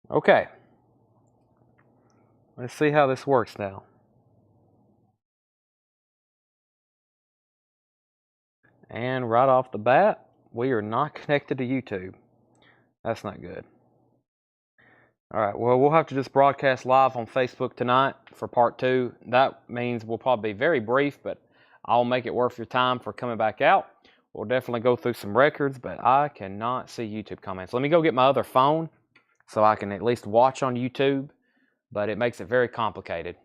Okay, let's see how this works now. And right off the bat, we are not connected to YouTube. That's not good. All right, well, we'll have to just broadcast live on Facebook tonight for part 2. That means we'll probably be very brief, but I'll make it worth your time for coming back out. We'll definitely go through some records, but I cannot see YouTube comments. Let me go get my other phone so I can at least watch on YouTube, but it makes it very complicated.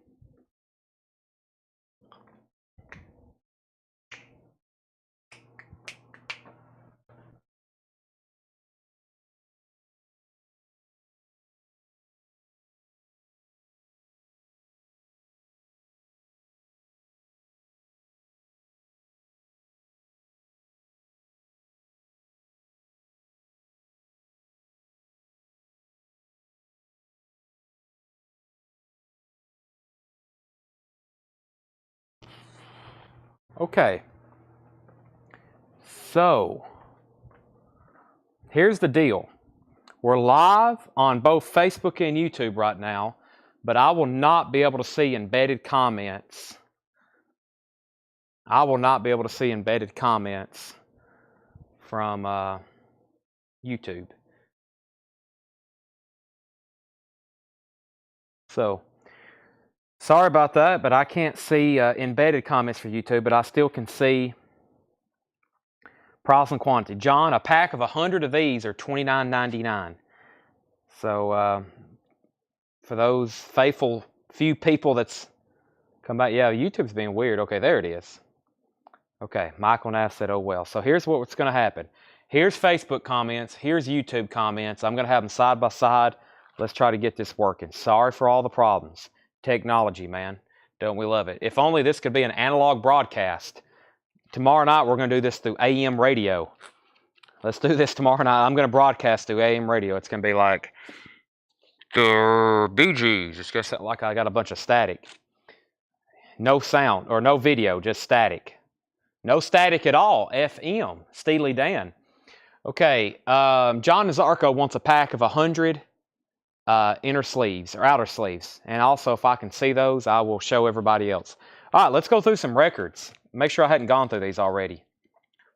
Okay, so here's the deal. We're live on both Facebook and YouTube right now, but I will not be able to see embedded comments. I will not be able to see embedded comments from YouTube. So, sorry about that, but I can't see embedded comments for YouTube, but I still can see price and quantity. John, a pack of 100 of these are $29.99. So, for those faithful few people that's come back, yeah, YouTube's being weird. Okay, there it is. Okay, Michael Nass said, oh well. So here's what's going to happen. Here's Facebook comments. Here's YouTube comments. I'm going to have them side by side. Let's try to get this working. Sorry for all the problems. Technology, man. Don't we love it? If only this could be an analog broadcast. Tomorrow night, we're going to do this through AM radio. Let's do this tomorrow night. I'm going to broadcast through AM radio. It's going to be like the Bee Gees. It's going to sound like I got a bunch of static. No sound or no video, just static. No static at all. FM. Steely Dan. Okay. John Nazarko wants a pack of 100 inner sleeves or outer sleeves. And also, if I can see those, I will show everybody else. All right, let's go through some records. Make sure I hadn't gone through these already.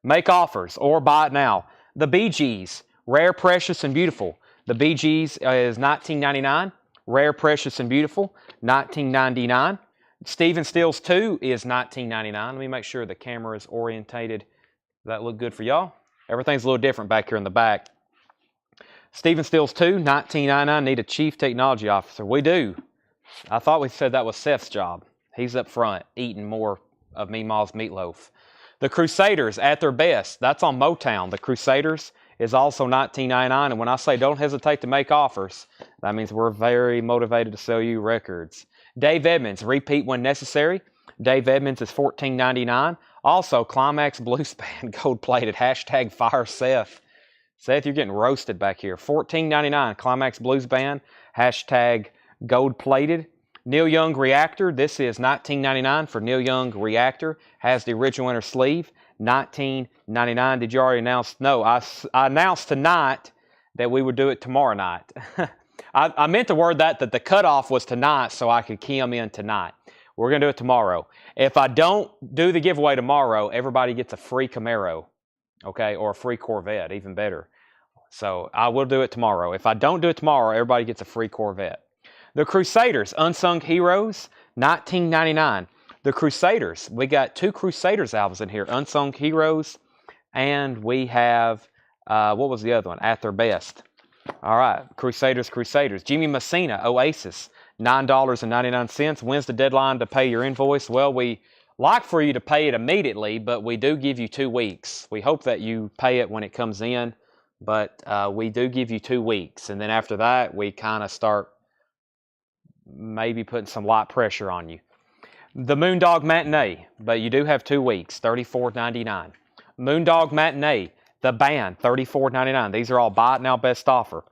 Make offers or buy it now. The Bee Gees, Rare, Precious, and Beautiful. The Bee Gees is $19.99. Rare, Precious, and Beautiful, $19.99. Stephen Stills 2 is $19.99. Let me make sure the camera is orientated. Does that look good for y'all? Everything's a little different back here in the back. Stephen Stills 2, $19.99. Need a chief technology officer. We do. I thought we said that was Seth's job. He's up front eating more of Meemaw's meatloaf. The Crusaders, At Their Best. That's on Motown. The Crusaders is also $19.99. And when I say don't hesitate to make offers, that means we're very motivated to sell you records. Dave Edmonds, Repeat When Necessary. Dave Edmonds is $14.99. Also, Climax Blues Band, gold-plated. Hashtag Fire Seth. Seth, you're getting roasted back here. $14.99, Climax Blues Band. Hashtag gold-plated. Neil Young Reactor. This is $19.99 for Neil Young Reactor. Has the original inner sleeve. $19.99. Did you already announce? No, I announced tonight that we would do it tomorrow night. I meant to word that the cutoff was tonight so I could key them in tonight. We're going to do it tomorrow. If I don't do the giveaway tomorrow, everybody gets a free Camaro, okay, or a free Corvette, even better. So I will do it tomorrow. If I don't do it tomorrow, everybody gets a free Corvette. The Crusaders, Unsung Heroes, $19.99. The Crusaders, we got 2 Crusaders albums in here, Unsung Heroes, and we have, what was the other one? At Their Best. All right, Crusaders. Jimmy Messina, Oasis, $9.99. When's the deadline to pay your invoice? Well, we like for you to pay it immediately, but we do give you 2 weeks. We hope that you pay it when it comes in, but we do give you 2 weeks. And then after that, we kind of start maybe putting some light pressure on you. The Moondog Matinee, but you do have 2 weeks, $34.99. Moondog Matinee, the band, $34.99. These are all buy it now best offer.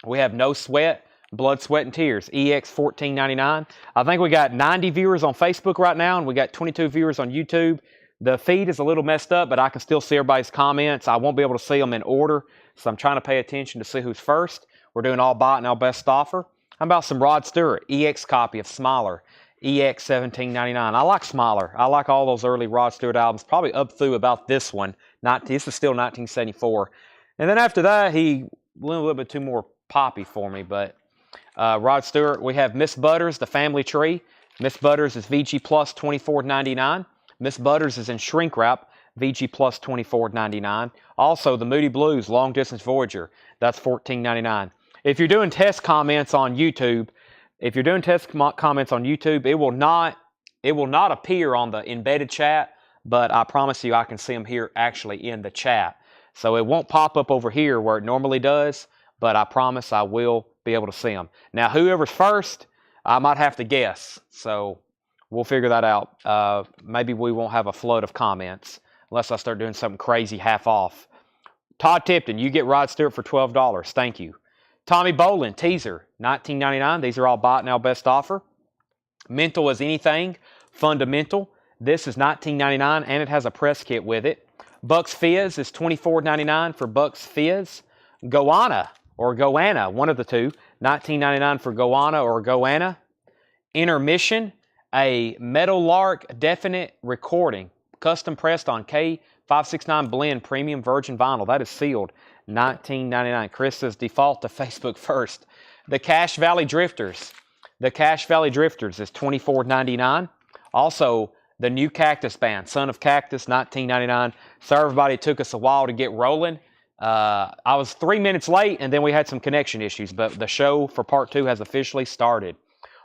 We have No Sweat, Blood, Sweat, and Tears, EX $14.99. I think we got 90 viewers on Facebook right now, and we got 22 viewers on YouTube. The feed is a little messed up, but I can still see everybody's comments. I won't be able to see them in order, so I'm trying to pay attention to see who's first. We're doing all bought and all best offer. How about some Rod Stewart EX copy of Smiler, EX $17.99. I like Smiler. I like all those early Rod Stewart albums, probably up through about this one. This is still 1974. And then after that, he went a little bit too more poppy for me. But Rod Stewart, we have Miss Butters, The Family Tree. Miss Butters is VG Plus $24.99. Miss Butters is in shrink wrap, VG Plus $24.99. Also, the Moody Blues Long Distance Voyager, that's $14.99. If you're doing test comments on YouTube, it will not appear on the embedded chat, but I promise you I can see them here actually in the chat. So it won't pop up over here where it normally does, but I promise I will be able to see them. Now, whoever's first, I might have to guess. So we'll figure that out. Maybe we won't have a flood of comments unless I start doing something crazy half off. Todd Tipton, you get Rod Stewart for $12. Thank you. Tommy Bolin, Teaser, $19.99. These are all bought now, best offer. Mental as Anything, Fundamental. This is $19.99 and it has a press kit with it. Bucks Fizz is $24.99 for Bucks Fizz. Goanna or Goanna, one of the two, $19.99 for Goanna or Goanna. Intermission, a Meadowlark Definite Recording, custom pressed on K569 Blend Premium Virgin Vinyl. That is sealed. $19.99. Chris says default to Facebook first. The Cache Valley Drifters. The Cache Valley Drifters is $24.99. Also, the new Cactus Band, Son of Cactus, $19.99. Sorry, everybody, it took us a while to get rolling. I was 3 minutes late, and then we had some connection issues, but the show for part 2 has officially started.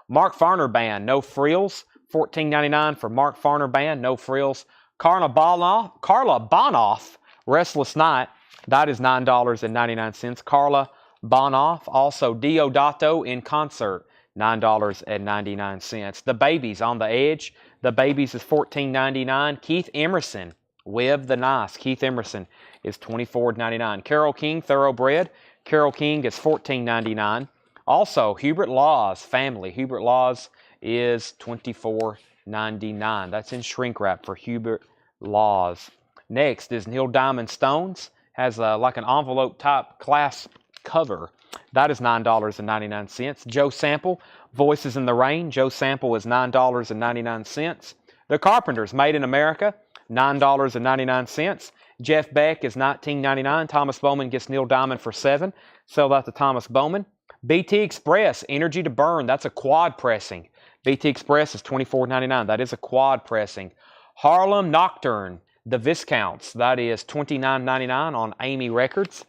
Mark Farner Band, No Frills, $14.99 for Mark Farner Band, No Frills. Carla Bonoff, Restless Night, that is $9.99. Carla Bonoff, also Diodato in Concert, $9.99. The Babies on the Edge, The Babies is $14.99. Keith Emerson, Web the Nice, Keith Emerson is $24.99. Carole King, Thoroughbred, Carole King is $14.99. Also, Hubert Law's Family, Hubert Law's is $24.99. That's in shrink wrap for Hubert Law's. Next is Neil Diamond Stones, has like an envelope type clasp cover. That is $9.99. Joe Sample, Voices in the Rain. Joe Sample is $9.99. The Carpenters, Made in America, $9.99. Jeff Beck is $19.99. Thomas Bowman gets Neil Diamond for $7. Sell that to Thomas Bowman. BT Express, Energy to Burn. That's a quad pressing. BT Express is $24.99. That is a quad pressing. Harlem Nocturne, The Viscounts. That is $29.99 on Amy Records.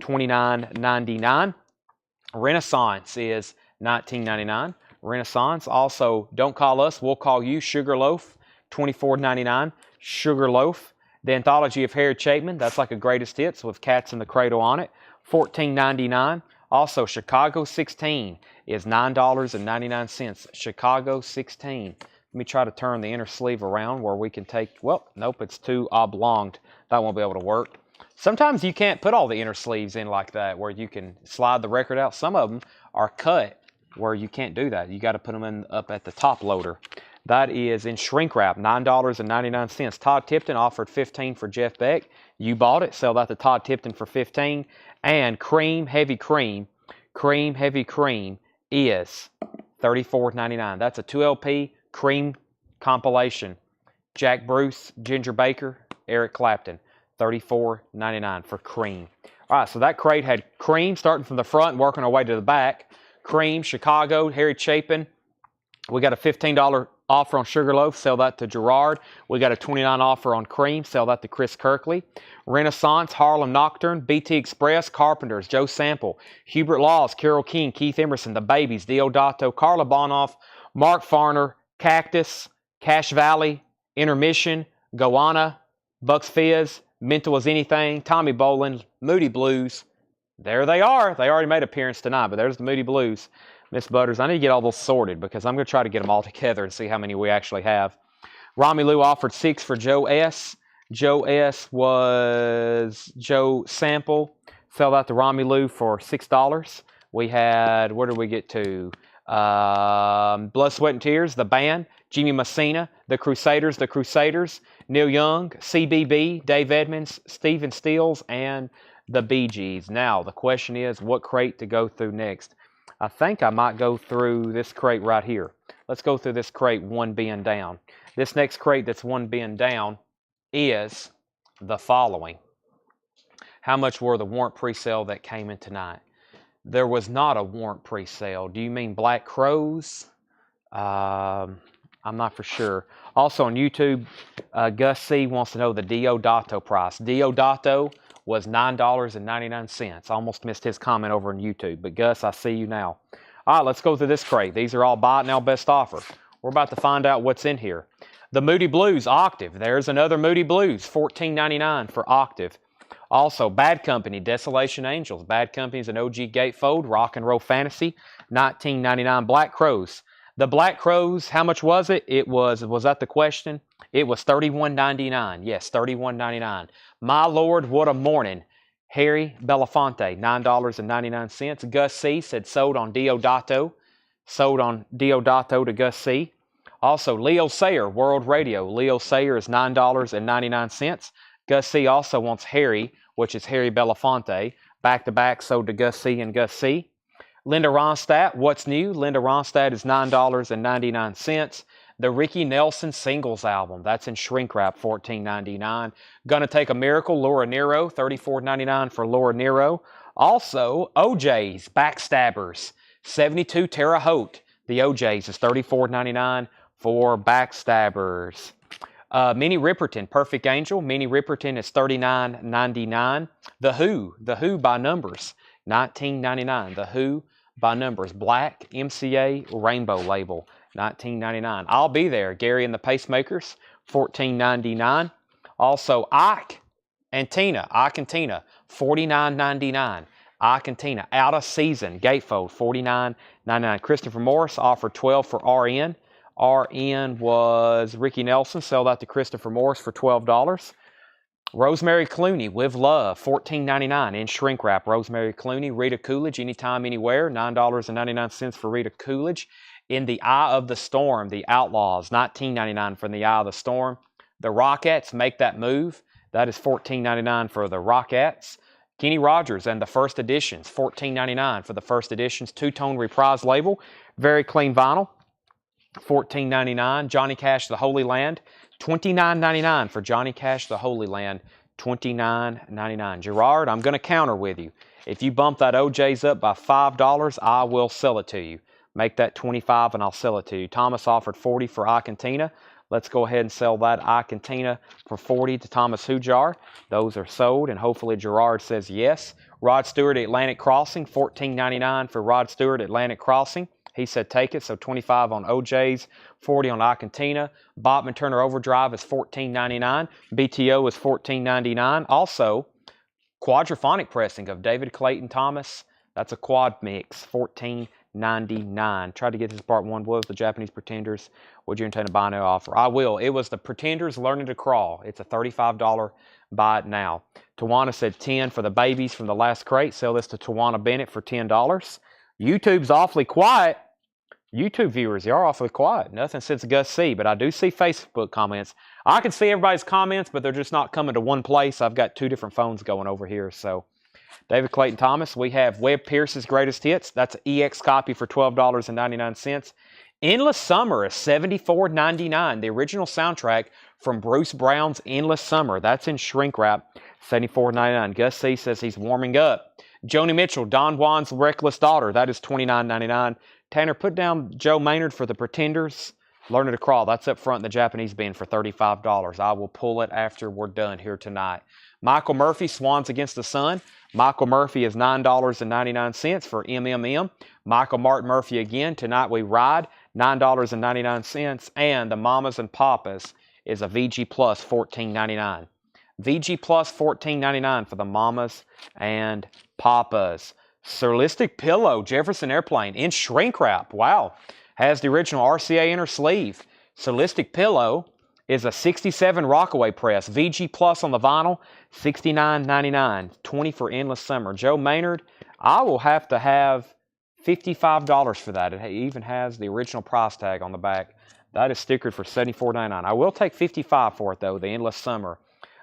$29.99. Renaissance is $19.99. Renaissance. Also, Don't Call Us, We'll Call You. Sugarloaf, $24.99. Sugarloaf. The Anthology of Harry Chapman. That's like a greatest hits with Cats in the Cradle on it. $14.99. Also, Chicago 16 is $9.99. Chicago 16. Let me try to turn the inner sleeve around where we can take, well, nope, it's too oblonged. That won't be able to work. Sometimes you can't put all the inner sleeves in like that where you can slide the record out. Some of them are cut where you can't do that. You got to put them in up at the top loader. That is in shrink wrap, $9.99. Todd Tipton offered $15 for Jeff Beck. You bought it. Sell that to Todd Tipton for $15. And Cream Heavy Cream is $34.99. That's a 2LP Cream compilation. Jack Bruce, Ginger Baker, Eric Clapton. $34.99 for Cream. All right, so that crate had Cream starting from the front and working our way to the back. Cream, Chicago, Harry Chapin. We got a $15 offer on Sugarloaf. Sell that to Gerard. We got a $29 offer on Cream. Sell that to Chris Kirkley. Renaissance, Harlem Nocturne, BT Express, Carpenters, Joe Sample, Hubert Laws, Carole King, Keith Emerson, The Babies, Diodato, Carla Bonoff, Mark Farner, Cactus, Cache Valley, Intermission, Goanna, Bucks Fizz, Mental as Anything, Tommy Bolin, Moody Blues. There they are. They already made an appearance tonight, but there's the Moody Blues. Miss Butters, I need to get all those sorted because I'm going to try to get them all together and see how many we actually have. Romy Lou offered 6 for Joe S. Joe S was Joe Sample. Sell that to Romy Lou for $6. We had, where did we get to? Blood, Sweat, and Tears, the band. Jimmy Messina, The Crusaders, Neil Young, CBB, Dave Edmonds, Stephen Stills, and the Bee Gees. Now, the question is, what crate to go through next? I think I might go through this crate right here. Let's go through this crate, one being down. This next crate that's one being down is the following. How much were the warrant pre-sale that came in tonight? There was not a warrant pre-sale. Do you mean Black Crows? I'm not for sure. Also on YouTube, Gus C wants to know the Deodato price. Deodato was $9.99. Almost missed his comment over on YouTube. But Gus, I see you now. All right, let's go through this crate. These are all buy it now best offer. We're about to find out what's in here. The Moody Blues Octave. There's another Moody Blues, $14.99 for Octave. Also, Bad Company, Desolation Angels. Bad Company is an OG gatefold, Rock and Roll Fantasy, $19.99. Black Crows. The Black Crows, how much was it? Was that the question? It was $31.99. Yes, $31.99. My Lord, what a morning. Harry Belafonte, $9.99. Gus C said sold on Deodato. Sold on Deodato to Gus C. Also, Leo Sayer, World Radio. Leo Sayer is $9.99. Gus C also wants Harry, which is Harry Belafonte. Back-to-back sold to Gus C and Gus C. Linda Ronstadt, what's new? Linda Ronstadt is $9.99. The Ricky Nelson singles album, that's in shrink wrap, $14.99. Gonna Take a Miracle, Laura Nero, $34.99 for Laura Nero. Also, OJ's Backstabbers, 72 Terre Haute. The OJ's is $34.99 for Backstabbers. Minnie Riperton, Perfect Angel. Minnie Riperton is $39.99. The Who by Numbers, $19.99. The Who by Numbers, Black MCA Rainbow label, $19.99. I'll Be There, Gary and the Pacemakers, $14.99. Also, Ike and Tina, $49.99. Ike and Tina, Out of Season, Gatefold, $49.99. Christopher Morris offered $12 for RN. RN was Ricky Nelson, sold out to Christopher Morris for $12. Rosemary Clooney, With Love, $14.99 in shrink wrap. Rosemary Clooney, Rita Coolidge, Anytime, Anywhere, $9.99 for Rita Coolidge. In the Eye of the Storm, The Outlaws, $19.99 for The Eye of the Storm. The Rockettes, Make That Move, that is $14.99 for the Rockettes. Kenny Rogers and the First Editions, $14.99 for the First Editions. Two-tone reprise label, very clean vinyl, $14.99. Johnny Cash, The Holy Land, $29.99 for Johnny Cash, The Holy Land, $29.99. Gerard, I'm going to counter with you. If you bump that OJ's up by $5, I will sell it to you. Make that $25 and I'll sell it to you. Thomas offered $40 for Ike and Tina. Let's go ahead and sell that Ike and Tina for $40 to Thomas Hujar. Those are sold, and hopefully Gerard says yes. Rod Stewart, Atlantic Crossing, $14.99 for Rod Stewart, Atlantic Crossing. He said take it, so $25 on OJ's, $40 on Ike and Tina. Botman Turner Overdrive is $14.99. BTO is $14.99. Also, quadraphonic pressing of David Clayton Thomas. That's a quad mix, $14.99. Tried to get this part one. Was the Japanese Pretenders? Would you intend to buy now offer? I will. It was the Pretenders Learning to Crawl. It's a $35 buy it now. Tawana said $10 for the babies from the last crate. Sell this to Tawana Bennett for $10. YouTube's awfully quiet. YouTube viewers, they are awfully quiet. Nothing since Gus C, but I do see Facebook comments. I can see everybody's comments, but they're just not coming to one place. I've got two different phones going over here. So, David Clayton Thomas, we have Webb Pierce's Greatest Hits. That's an EX copy for $12.99. Endless Summer is $74.99. The original soundtrack from Bruce Brown's Endless Summer. That's in shrink wrap, $74.99. Gus C says he's warming up. Joni Mitchell, Don Juan's Reckless Daughter. That is $29.99. Tanner, put down Joe Maynard for the Pretenders. Learning to Crawl. That's up front in the Japanese bin for $35. I will pull it after we're done here tonight. Michael Murphy, Swans Against the Sun. Michael Murphy is $9.99 for MMM. Michael Martin Murphy again. Tonight We Ride, $9.99. And the Mamas and Papas is a VG Plus, $14.99. VG Plus, $14.99 for the Mamas and Papas. Surlistic Pillow, Jefferson Airplane, in shrink wrap. Wow. Has the original RCA inner sleeve. Surlistic Pillow is a 67 Rockaway press. VG Plus on the vinyl, $69.99. $20 for Endless Summer. Joe Maynard, I will have to have $55 for that. It even has the original price tag on the back. That is stickered for $74.99. I will take $55 for it, though, the Endless Summer.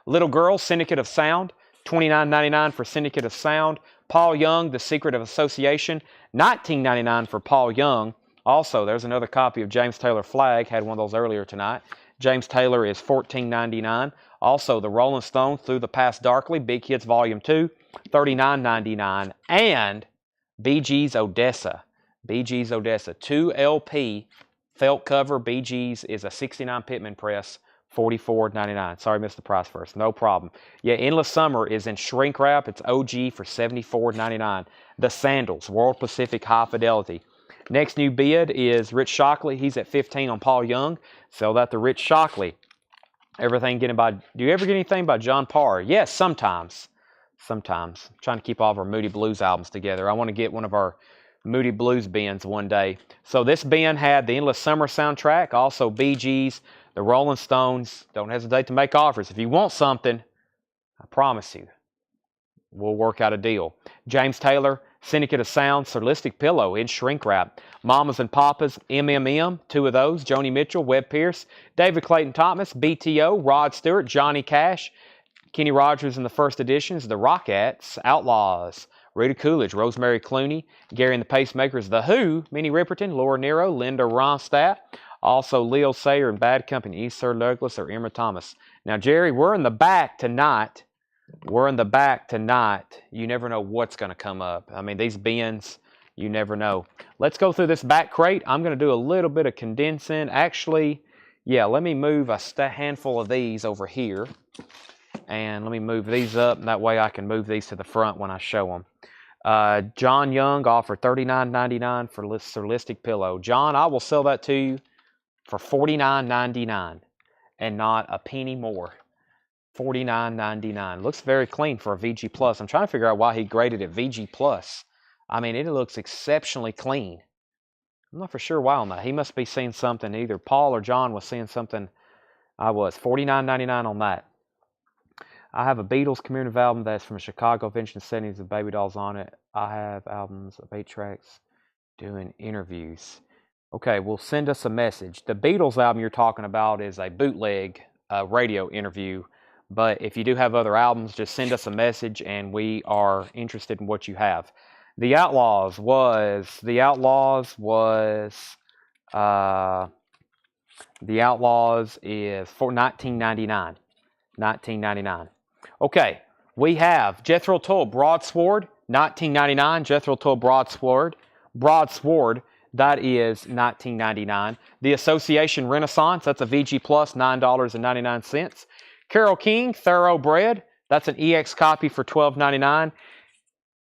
Little Girl, Syndicate of Sound, $29.99 for Syndicate of Sound. Paul Young, The Secret of Association, $19.99 for Paul Young. Also, there's another copy of James Taylor Flag. Had one of those earlier tonight. James Taylor is $14.99. Also, the Rolling Stones, Through the Past Darkly, Big Hits Volume 2, $39.99. And Bee Gees Odessa. Bee Gees Odessa, 2 LP felt cover. Bee Gees is a 69 Pittman press, $44.99. Sorry, missed the price first. No problem. Yeah, Endless Summer is in shrink wrap. It's OG for $74.99. The Sandals, World Pacific High Fidelity. Next new bid is Rich Shockley. He's at $15 on Paul Young. Sell that to Rich Shockley. Everything getting by. Do you ever get anything by John Parr? Yes, sometimes. Sometimes. I'm trying to keep all of our Moody Blues albums together. I want to get one of our Moody Blues bins one day. So this bin had the Endless Summer soundtrack, also Bee Gees, the Rolling Stones. Don't hesitate to make offers. If you want something, I promise you, we'll work out a deal. James Taylor, Syndicate of Sound, Surlistic Pillow in shrink wrap. Mamas and Papas, MMM, 2 of those. Joni Mitchell, Webb Pierce, David Clayton Thomas, BTO, Rod Stewart, Johnny Cash, Kenny Rogers in the first editions, the Rockettes, Outlaws, Rita Coolidge, Rosemary Clooney, Gary and the Pacemakers, The Who, Minnie Riperton, Laura Nero, Linda Ronstadt, also Leo Sayer and Bad Company, Sir Douglas or Emma Thomas. Now, Jerry, we're in the back tonight. We're in the back tonight. You never know what's going to come up. I mean, these bins, you never know. Let's go through this back crate. I'm going to do a little bit of condensing. Actually, yeah, let me move a handful of these over here. And let me move these up. And that way I can move these to the front when I show them. John Young offered $39.99 for Surlistic Pillow. John, I will sell that to you for $49.99 and not a penny more. $49.99. Looks very clean for a VG Plus. I'm trying to figure out why he graded it VG Plus. I mean, it looks exceptionally clean. I'm not for sure why on that. He must be seeing something. Either Paul or John was seeing something I was. $49.99 on that. I have a Beatles commemorative album that's from Chicago Convention settings with Baby Dolls on it. I have albums of 8 tracks doing interviews. Okay, well, send us a message. The Beatles album you're talking about is a bootleg radio interview. But if you do have other albums, just send us a message and we are interested in what you have. The Outlaws is for $19.99. $19.99. Okay, we have Jethro Tull Broadsword, $19.99. Jethro Tull Broadsword, that is $19.99. The Association Renaissance, that's a VG Plus, $9.99. Carole King, Thoroughbred, that's an EX copy for $12.99.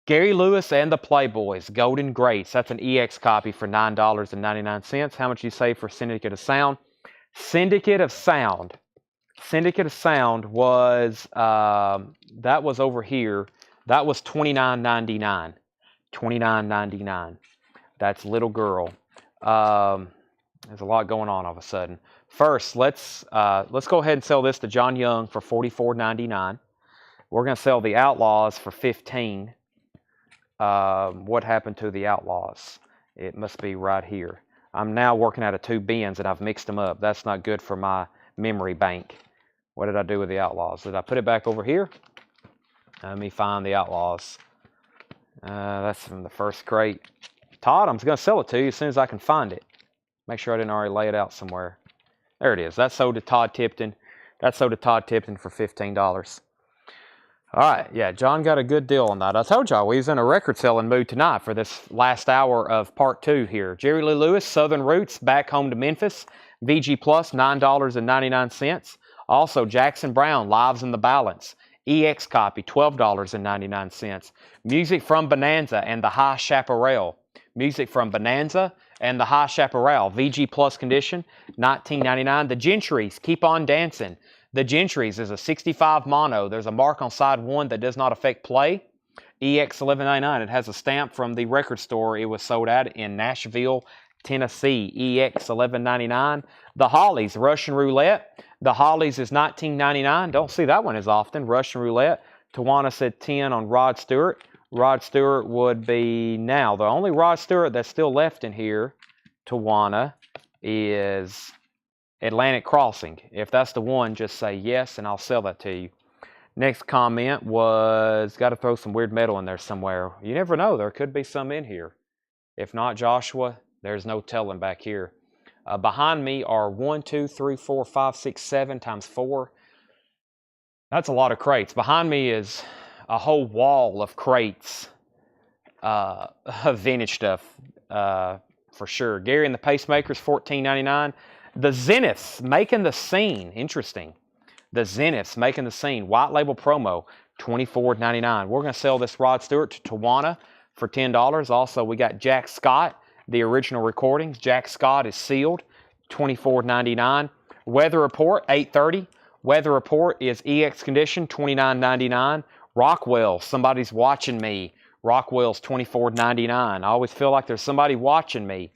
Gary Lewis and the Playboys, Golden Grace, that's an EX copy for $9.99. How much do you save for Syndicate of Sound? Syndicate of Sound was, that was over here, that was $29.99. $29.99. That's Little Girl. There's a lot going on all of a sudden. First, let's go ahead and sell this to John Young for $44.99. We're going to sell the Outlaws for $15. What happened to the Outlaws? It must be right here. I'm now working out of 2 bins and I've mixed them up. That's not good for my memory bank. What did I do with the Outlaws? Did I put it back over here? Let me find the Outlaws. That's from the first crate. Todd, I'm going to sell it to you as soon as I can find it. Make sure I didn't already lay it out somewhere. There it is. That's sold to Todd Tipton. That's sold to Todd Tipton for $15. All right. Yeah, John got a good deal on that. I told y'all we was in a record selling mood tonight for this last hour of part 2 here. Jerry Lee Lewis, Southern Roots, Back Home to Memphis. VG Plus, $9.99. Also, Jackson Browne, Lives in the Balance. EX copy, $12.99. Music from Bonanza and the High Chaparral. Music from Bonanza and the High Chaparral. VG Plus condition, $19.99. The Gentrys, Keep On Dancing. The Gentrys is a 65 mono. There's a mark on side 1 that does not affect play. EX $11.99. It has a stamp from the record store it was sold at in Nashville, Tennessee. EX $11.99. The Hollies, Russian Roulette. The Hollies is $19.99. Don't see that one as often. Russian Roulette. Tawana said 10 on Rod Stewart. Rod Stewart would be now. The only Rod Stewart that's still left in here, Tawana, is Atlantic Crossing. If that's the one, just say yes and I'll sell that to you. Next comment was, got to throw some weird metal in there somewhere. You never know. There could be some in here. If not, Joshua, there's no telling back here. Behind me are 1, 2, 3, 4, 5, 6, 7 times 4. That's a lot of crates. Behind me is a whole wall of crates of vintage stuff for sure. Gary and the Pacemakers, $14.99. The Zeniths making the scene. Interesting. The Zeniths making the scene. White label promo, $24.99. We're going to sell this Rod Stewart to Tawana for $10. Also, we got Jack Scott, the original recordings. Jack Scott is sealed, $24.99. Weather Report, $8.30. Weather Report is EX condition, $29.99. Rockwell, somebody's watching me. Rockwell's $24.99. I always feel like there's somebody watching me.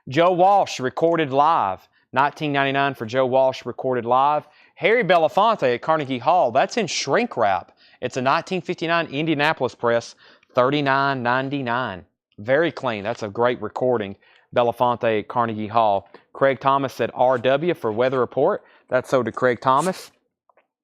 Joe Walsh, recorded live, $19.99 for Joe Walsh, recorded live. Harry Belafonte at Carnegie Hall, that's in shrink wrap. It's a 1959 Indianapolis press, $39.99. Very clean. That's a great recording. Belafonte at Carnegie Hall. Craig Thomas at RW for Weather Report. That's sold to Craig Thomas.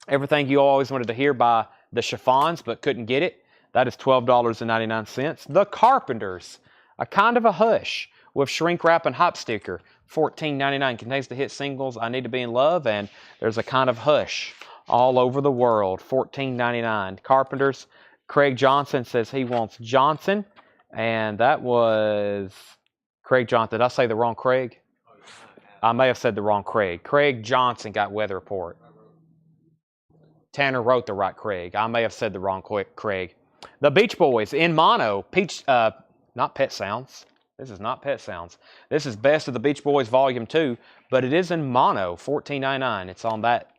Everything you always wanted to hear by the Chiffons but couldn't get it. That is $12.99. The Carpenters, a kind of a hush with shrink wrap and hop sticker. $14.99. Contains the hit singles I Need to Be in Love and There's a Kind of Hush all over the world. $14.99. Carpenters. Craig Johnson says he wants Johnson. And that was Craig Johnson. Did I say the wrong Craig? I may have said the wrong Craig. Craig Johnson got Weather Report. Tanner wrote the right Craig. I may have said the wrong Craig. The Beach Boys in mono. Not Pet Sounds. This is not Pet Sounds. This is Best of the Beach Boys Volume 2, but it is in mono, $14.99. It's on that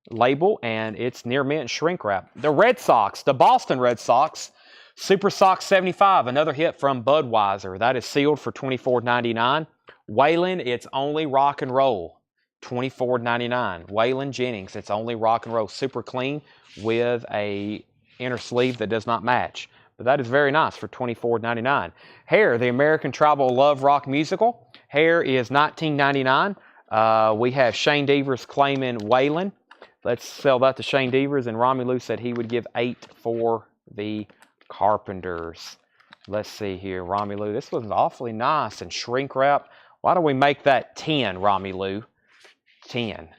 label, and it's near mint shrink wrap. The Red Sox, the Boston Red Sox, Super Sox 75, another hit from Budweiser. That is sealed for $24.99. Waylon, It's Only Rock and Roll, $24.99. Waylon Jennings, It's Only Rock and Roll. Super clean with a inner sleeve that does not match. But that is very nice for $24.99. Hair, the American Tribal Love Rock Musical. Hair is $19.99. We have Shane Devers claiming Waylon. Let's sell that to Shane Devers. And Romelu said he would give 8 for the Carpenters. Let's see here, Romelu. This was awfully nice and shrink wrap. Why don't we make that 10, Romelu? 10.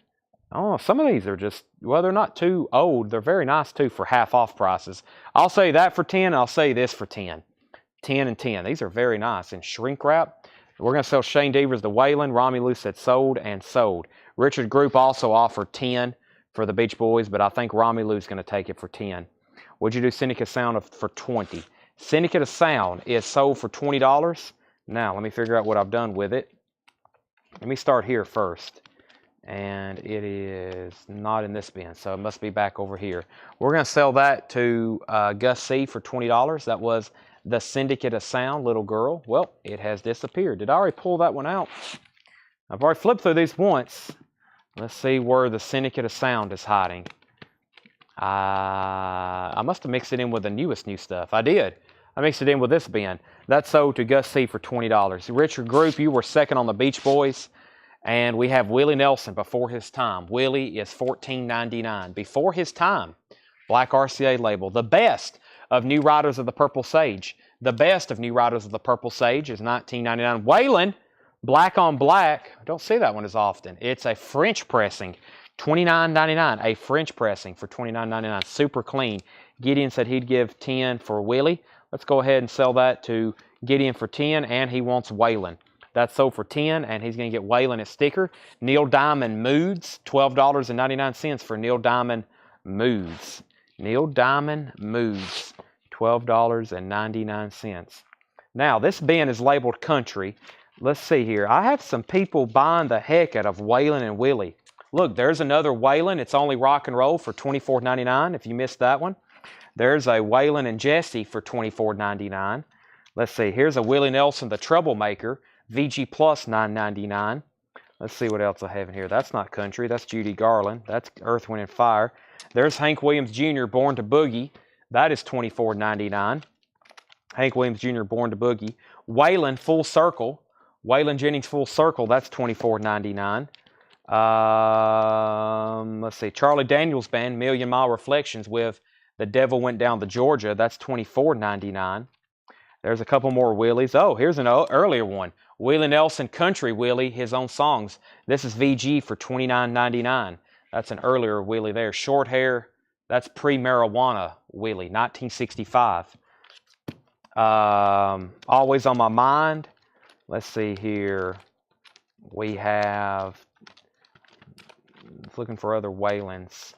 Oh, some of these are just, well, they're not too old. They're very nice, too, for half-off prices. I'll say that for 10. I'll say this for 10. 10 and 10. These are very nice. And shrink wrap, we're going to sell Shane Devers the Waylon. Romelu said sold and sold. Richard Group also offered 10 for the Beach Boys, but I think Romelu's going to take it for 10. Would you do Syndicate Sound for 20? Syndicate of Sound is sold for $20. Now, let me figure out what I've done with it. Let me start here first. And it is not in this bin, so it must be back over here. We're going to sell that to Gus C. for $20. That was the Syndicate of Sound, Little Girl. Well, it has disappeared. Did I already pull that one out? I've already flipped through these once. Let's see where the Syndicate of Sound is hiding. I must have mixed it in with the newest new stuff. I did. I mixed it in with this bin. That's sold to Gus C. for $20. Richard Group, you were second on the Beach Boys. And we have Willie Nelson, Before His Time. Willie is $14.99. Before His Time. Black RCA label. The best of New Riders of the Purple Sage. The best of New Riders of the Purple Sage is $19.99. Waylon, Black on Black. I don't see that one as often. It's a French pressing. $29.99. A French pressing for $29.99. Super clean. Gideon said he'd give 10 for Willie. Let's go ahead and sell that to Gideon for 10, and he wants Waylon. That's sold for 10, and he's going to get Waylon a sticker. Neil Diamond Moods, $12.99 for Neil Diamond Moods. Neil Diamond Moods, $12.99. Now, this bin is labeled country. Let's see here. I have some people buying the heck out of Waylon and Willie. Look, there's another Waylon. It's Only Rock and Roll for $24.99 if you missed that one. There's a Waylon and Jesse for $24.99. Let's see. Here's a Willie Nelson, the Troublemaker. VG Plus $9.99. Let's see what else I have in here. That's not country. That's Judy Garland. That's Earth, Wind, and Fire. There's Hank Williams Jr., Born to Boogie. That is $24.99. Hank Williams Jr., Born to Boogie. Waylon, Full Circle. Waylon Jennings, Full Circle. That's $24.99. Let's see, Charlie Daniels Band, Million Mile Reflections with The Devil Went Down to Georgia. That's $24.99. There's a couple more Willies. Oh, here's an earlier one. Willie Nelson Country Willie, his own songs. This is VG for $29.99. That's an earlier Willie there. Short hair, that's pre-marijuana Willie, 1965. Always on My Mind. Let's see here. We have, looking for other Waylons.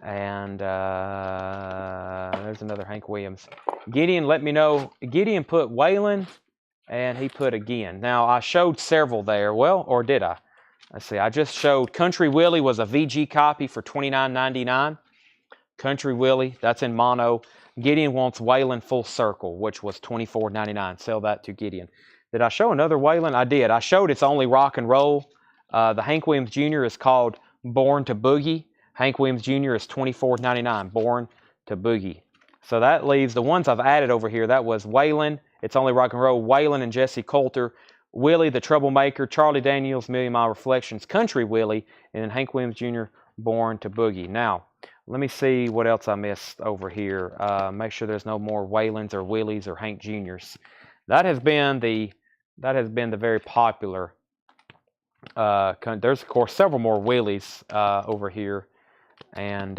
And there's another Hank Williams. Gideon, let me know. Gideon put Waylon, and he put again. Now, I showed several there. Well, or did I? Let's see. I just showed Country Willie was a VG copy for $29.99. Country Willie, that's in mono. Gideon wants Waylon Full Circle, which was $24.99. Sell that to Gideon. Did I show another Waylon? I did. I showed It's Only Rock and Roll. The Hank Williams Jr. is called Born to Boogie. Hank Williams Jr. is $24.99. Born to Boogie. So that leaves the ones I've added over here. That was Waylon, It's Only Rock and Roll, Waylon and Jesse Coulter, Willie the Troublemaker, Charlie Daniels, Million Mile Reflections, Country Willie, and then Hank Williams Jr., Born to Boogie. Now, let me see what else I missed over here. Make sure there's no more Waylons or Willies or Hank Jr.'s. That has been the very popular. There's of course several more Willies over here, and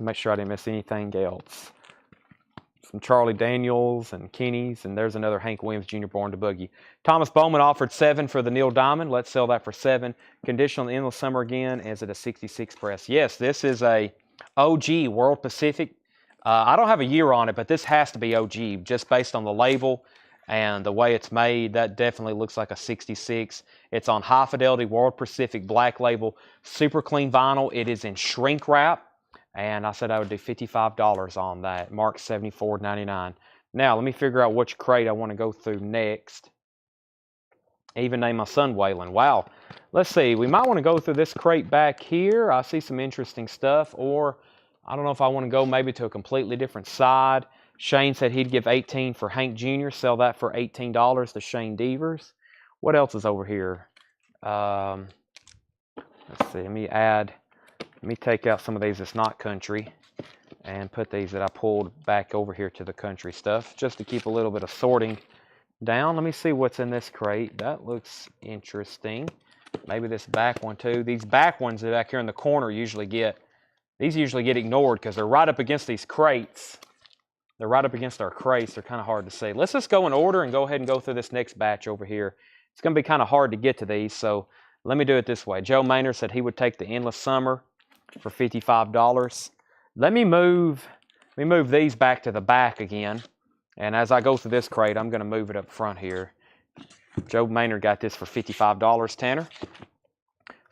make sure I didn't miss anything else. Some Charlie Daniels and Kenny's, and there's another Hank Williams Jr. Born to Boogie. Thomas Bowman offered 7 for the Neil Diamond. Let's sell that for 7. Conditional in Endless Summer again. Is it a 66 press? Yes, this is a OG World Pacific. I don't have a year on it, but this has to be OG just based on the label and the way it's made. That definitely looks like a 66. It's on High Fidelity World Pacific Black Label, super clean vinyl. It is in shrink wrap. And I said I would do $55 on that. Marked $74.99. Now, let me figure out which crate I want to go through next. Even name my son Waylon. Wow. Let's see. We might want to go through this crate back here. I see some interesting stuff. Or, I don't know if I want to go maybe to a completely different side. Shane said he'd give 18 for Hank Jr. Sell that for $18 to Shane Devers. What else is over here? Let's see. Let me take out some of these that's not country and put these that I pulled back over here to the country stuff just to keep a little bit of sorting down. Let me see what's in this crate. That looks interesting. Maybe this back one too. These back ones that back here in the corner usually get ignored because they're right up against these crates. They're right up against our crates. They're kind of hard to see. Let's just go in order and go ahead and go through this next batch over here. It's going to be kind of hard to get to these, so let me do it this way. Joe Maynard said he would take the Endless Summer for $55. Let me move these back to the back again. And as I go through this crate, I'm going to move it up front here. Joe Maynard got this for $55, Tanner.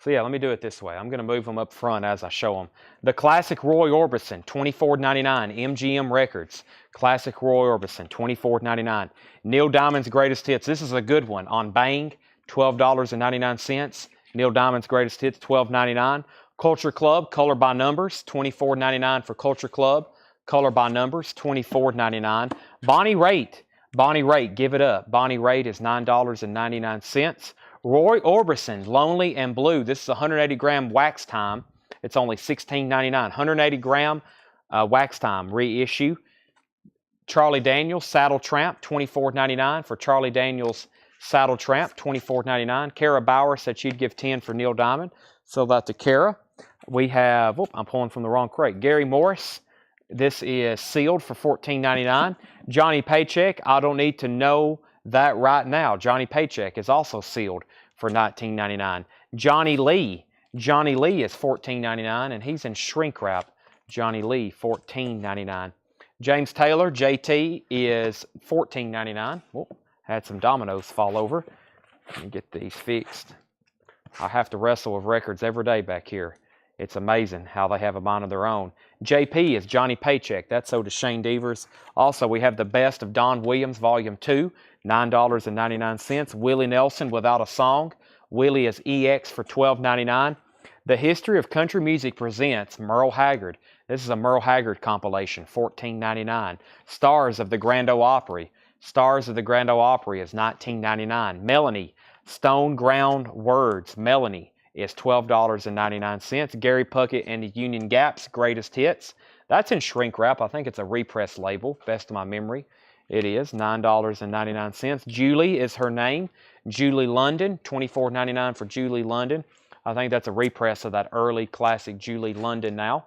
So yeah, let me do it this way. I'm going to move them up front as I show them. The Classic Roy Orbison, $24.99, MGM Records. Classic Roy Orbison, $24.99. Neil Diamond's Greatest Hits. This is a good one. On Bang, $12.99. Neil Diamond's Greatest Hits, $12.99. Culture Club, Color by Numbers, $24.99 for Culture Club. Color by Numbers, $24.99. Bonnie Raitt, Give It Up. Bonnie Raitt is $9.99. Roy Orbison, Lonely and Blue. This is 180 gram wax time. It's only $16.99. 180 gram wax time reissue. Charlie Daniels, Saddle Tramp, $24.99 for Charlie Daniels Saddle Tramp, $24.99. Kara Bauer said she'd give 10 for Neil Diamond. So that to Kara. We have, I'm pulling from the wrong crate. Gary Morris. This is sealed for $14.99. Johnny Paycheck, I Don't Need to Know That Right Now. Johnny Paycheck is also sealed for $19.99. Johnny Lee is $14.99, and he's in shrink wrap. Johnny Lee, $14.99. James Taylor, JT, is $14.99. Oh, had some dominoes fall over. Let me get these fixed. I have to wrestle with records every day back here. It's amazing how they have a mind of their own. JP is Johnny Paycheck. That's so does Shane Devers. Also, we have the Best of Don Williams, Volume 2, $9.99. Willie Nelson, Without a Song. Willie is EX for $12.99. The History of Country Music presents Merle Haggard. This is a Merle Haggard compilation, $14.99. Stars of the Grand Ole Opry. Stars of the Grand Ole Opry is $19.99. Melanie, Stone Ground Words. Melanie is $12.99. Gary Puckett and the Union Gap's Greatest Hits. That's in shrink wrap. I think it's a repress label, best of my memory. It is $9.99. Julie is her name. Julie London, $24.99 for Julie London. I think that's a repress of that early classic Julie London now.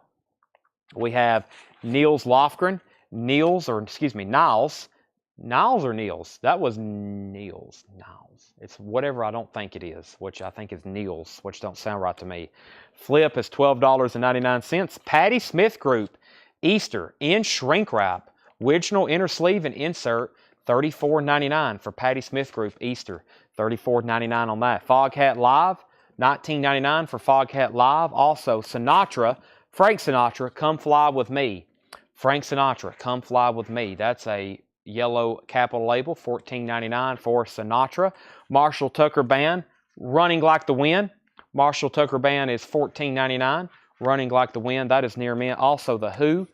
We have Niels Lofgren. Niels or Niels. That was Niels. It's whatever I don't think it is, which I think is Niels, which don't sound right to me. Flip is $12.99. Patti Smith Group, Easter, in shrink wrap. Original inner sleeve and insert, $34.99 for Patti Smith Group, Easter. $34.99 on that. Foghat Live, $19.99 for Foghat Live. Also, Sinatra, Frank Sinatra, Come Fly With Me. Frank Sinatra, Come Fly With Me. That's a yellow capital label, $14.99 for Sinatra. Marshall Tucker Band, Running Like the Wind. Marshall Tucker Band is $14.99. Running Like the Wind, that is near me. Also the Who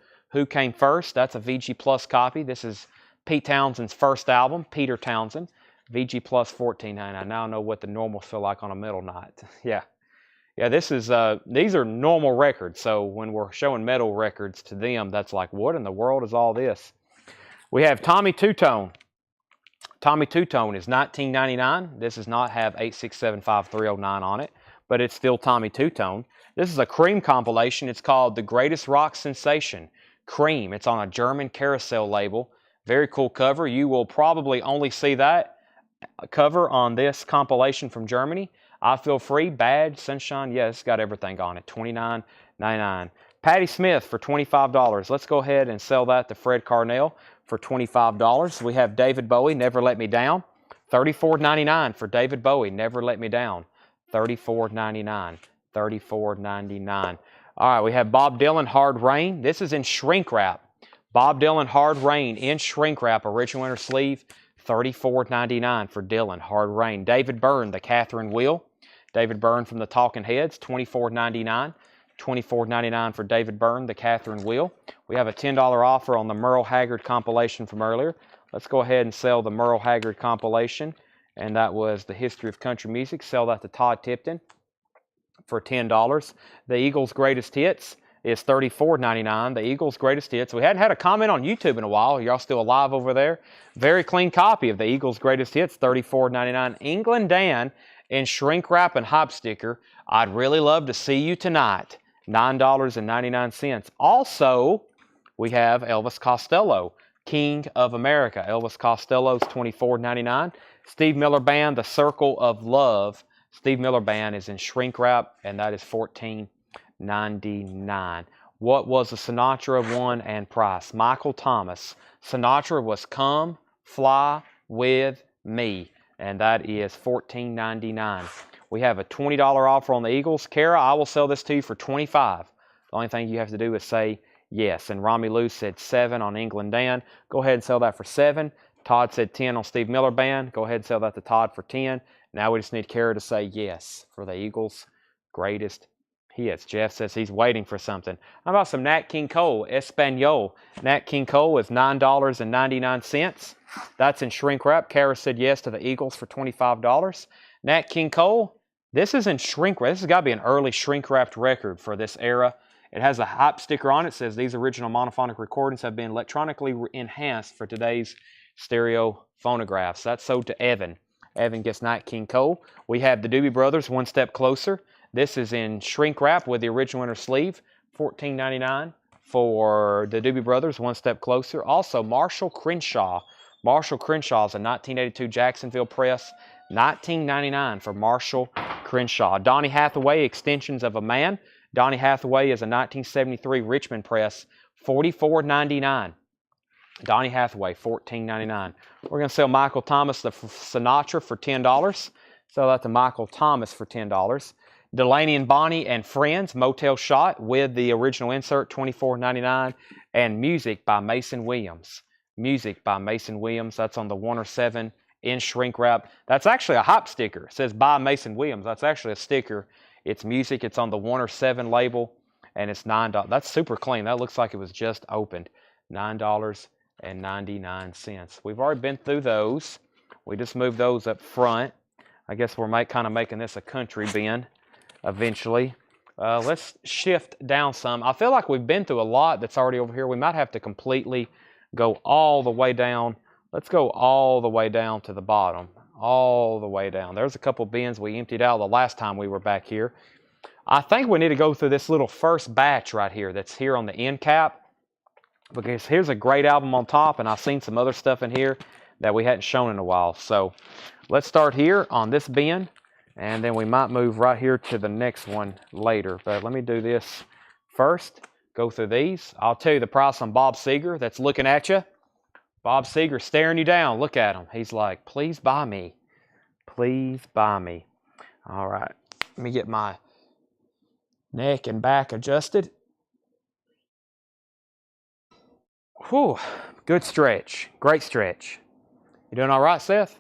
Came First, that's a VG Plus copy. This is Pete Townshend's first album, Peter Townsend. VG Plus $14.99. Now I know what the normals feel like on a metal night. Yeah, this is, these are normal records. So when we're showing metal records to them, that's like, what in the world is all this? We have Tommy Two-Tone. Tommy Two-Tone is $19.99. This does not have 8675309 on it, but it's still Tommy Two-Tone. This is a Cream compilation. It's called The Greatest Rock Sensation. Cream. It's on a German carousel label. Very cool cover. You will probably only see that cover on this compilation from Germany. I Feel Free, Bad, Sunshine. Yeah, it's got everything on it. $29.99. Patti Smith for $25. Let's go ahead and sell that to Fred Carnell for $25. We have David Bowie, Never Let Me Down. $34.99 for David Bowie, Never Let Me Down. $34.99. $34.99. All right, we have Bob Dylan, Hard Rain. This is in shrink wrap. Bob Dylan, Hard Rain in shrink wrap, original inner sleeve, $34.99 for Dylan, Hard Rain. David Byrne, The Catherine Wheel. David Byrne from the Talking Heads, $24.99. $24.99 for David Byrne, The Catherine Wheel. We have a $10 offer on the Merle Haggard compilation from earlier. Let's go ahead and sell the Merle Haggard compilation, and that was The History of Country Music. Sell that to Todd Tipton for $10. The Eagles' Greatest Hits is $34.99. The Eagles' Greatest Hits. We hadn't had a comment on YouTube in a while. Y'all still alive over there? Very clean copy of the Eagles' Greatest Hits, $34.99. England Dan in shrink wrap and hop sticker. I'd really love to see you tonight. $9.99. Also, we have Elvis Costello, King of America. Elvis Costello's $24.99. Steve Miller Band, The Circle of Love. Steve Miller Band is in shrink wrap, and that is $14.99. What was the Sinatra one and price? Michael Thomas. Sinatra was Come Fly With Me, and that is $14.99. We have a $20 offer on the Eagles. Kara, I will sell this to you for $25. The only thing you have to do is say yes. And Romy Lou said 7 on England Dan. Go ahead and sell that for 7. Todd said 10 on Steve Miller Band. Go ahead and sell that to Todd for 10. Now we just need Kara to say yes for the Eagles' Greatest Hits. Jeff says he's waiting for something. How about some Nat King Cole, Espanol? Nat King Cole is $9.99. That's in shrink wrap. Kara said yes to the Eagles for $25. Nat King Cole, this is in shrink wrap. This has got to be an early shrink wrapped record for this era. It has a hype sticker on it. It says these original monophonic recordings have been electronically enhanced for today's stereo phonographs. That's sold to Evan. Evan gets Nat King Cole. We have the Doobie Brothers, One Step Closer. This is in shrink wrap with the original inner sleeve, $14.99 for the Doobie Brothers, One Step Closer. Also, Marshall Crenshaw. Marshall Crenshaw is a 1982 Jacksonville press, $19.99 for Marshall Crenshaw. Donny Hathaway, Extensions of a Man. Donny Hathaway is a 1973 Richmond press, $44.99. Donny Hathaway, $14.99. We're going to sell Michael Thomas the Sinatra for $10. Sell that to Michael Thomas for $10. Delaney and Bonnie and Friends, Motel Shot with the original insert, $24.99. And Music by Mason Williams. Music by Mason Williams. That's on the 107 in shrink wrap. That's actually a hop sticker. It says by Mason Williams. That's actually a sticker. It's Music. It's on the 107 label, and it's $9. That's super clean. That looks like it was just opened. $9.99. We've already been through those. We just moved those up front. I guess we're kind of making this a country bin. eventually. Let's shift down some. I feel like we've been through a lot that's already over here. We might have to completely go all the way down. Let's go all the way down to the bottom. All the way down. There's a couple bins we emptied out the last time we were back here. I think we need to go through this little first batch right here that's here on the end cap, because here's a great album on top, and I've seen some other stuff in here that we hadn't shown in a while. So let's start here on this bin, and then we might move right here to the next one later. But let me do this first, go through these. I'll tell you the price on Bob Seger that's looking at you. Bob Seger staring you down. Look at him. He's like, please buy me. Please buy me. All right. Let me get my neck and back adjusted. Whew. Good stretch. Great stretch. You doing all right, Seth?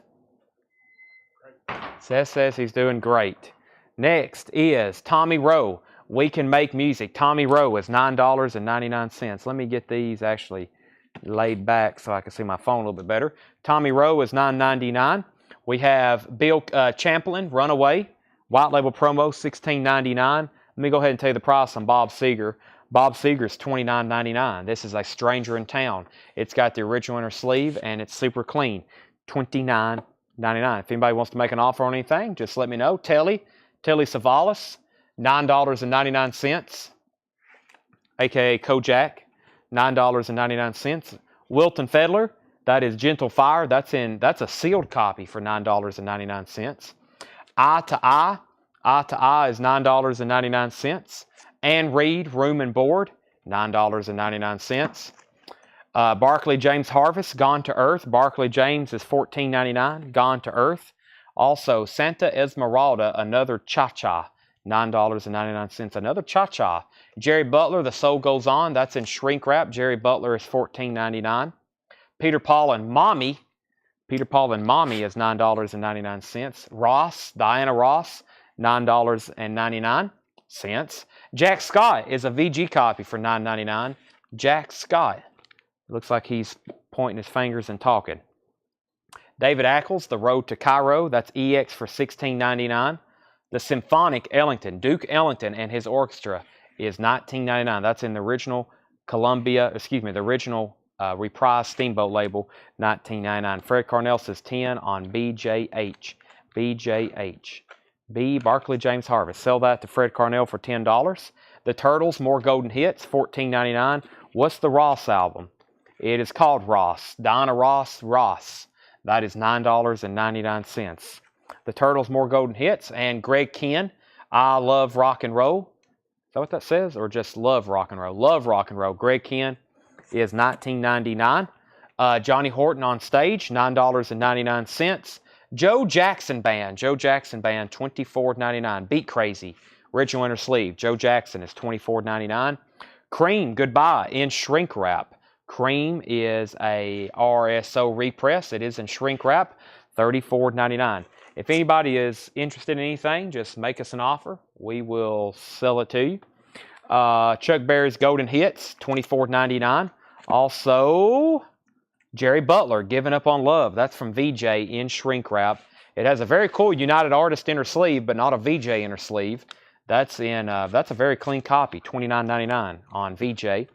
Seth says he's doing great. Next is Tommy Rowe. We Can Make Music. Tommy Rowe is $9.99. Let me get these actually laid back so I can see my phone a little bit better. Tommy Rowe is $9.99. We have Bill Champlin, Runaway. White label promo, $16.99. Let me go ahead and tell you the price on Bob Seger. Bob Seger is $29.99. This is a Stranger in Town. It's got the original inner sleeve and it's super clean. $29.99. If anybody wants to make an offer on anything, just let me know. Telly Savalas, $9.99, aka Kojak, $9.99. Wilton Fedler, that is Gentle Fire. That's a sealed copy for $9.99. Eye to Eye is $9.99. Anne Reed, Room and Board, $9.99. Barclay James Harvest, Gone to Earth. Barclay James is $14.99, Gone to Earth. Also, Santa Esmeralda, another Cha-Cha, $9.99, another Cha-Cha. Jerry Butler, The Soul Goes On, that's in shrink wrap. Jerry Butler is $14.99. Peter Paul and Mommy is $9.99. Ross, Diana Ross, $9.99. Jack Scott is a VG copy for $9.99. Jack Scott. Looks like he's pointing his fingers and talking. David Ackles, The Road to Cairo. That's EX for $16.99. The Symphonic Ellington, Duke Ellington and his orchestra is $19.99. That's in the original the original Reprise Steamboat label, $19.99. Fred Carnell says 10 on BJH. Barclay James Harvest. Sell that to Fred Carnell for $10. The Turtles, More Golden Hits, $14.99. What's the Ross album? It is called Ross. Diana Ross, Ross. That is $9.99. The Turtles, More Golden Hits, and Greg Kihn, I Love Rock and Roll. Is that what that says? Or just Love Rock and Roll? Love Rock and Roll. Greg Kihn is $19.99. Johnny Horton on Stage, $9.99. Joe Jackson Band, $24.99. Beat Crazy, original inner sleeve. Joe Jackson is $24.99. Cream, Goodbye, in shrink wrap. Cream is a RSO repress. It is in shrink wrap, $34.99. If anybody is interested in anything, just make us an offer. We will sell it to you. Chuck Berry's Golden Hits, $24.99. Also, Jerry Butler, Giving Up on Love. That's from VJ in shrink wrap. It has a very cool United Artist inner sleeve, but not a VJ inner sleeve. That's a very clean copy, $29.99 on VJ.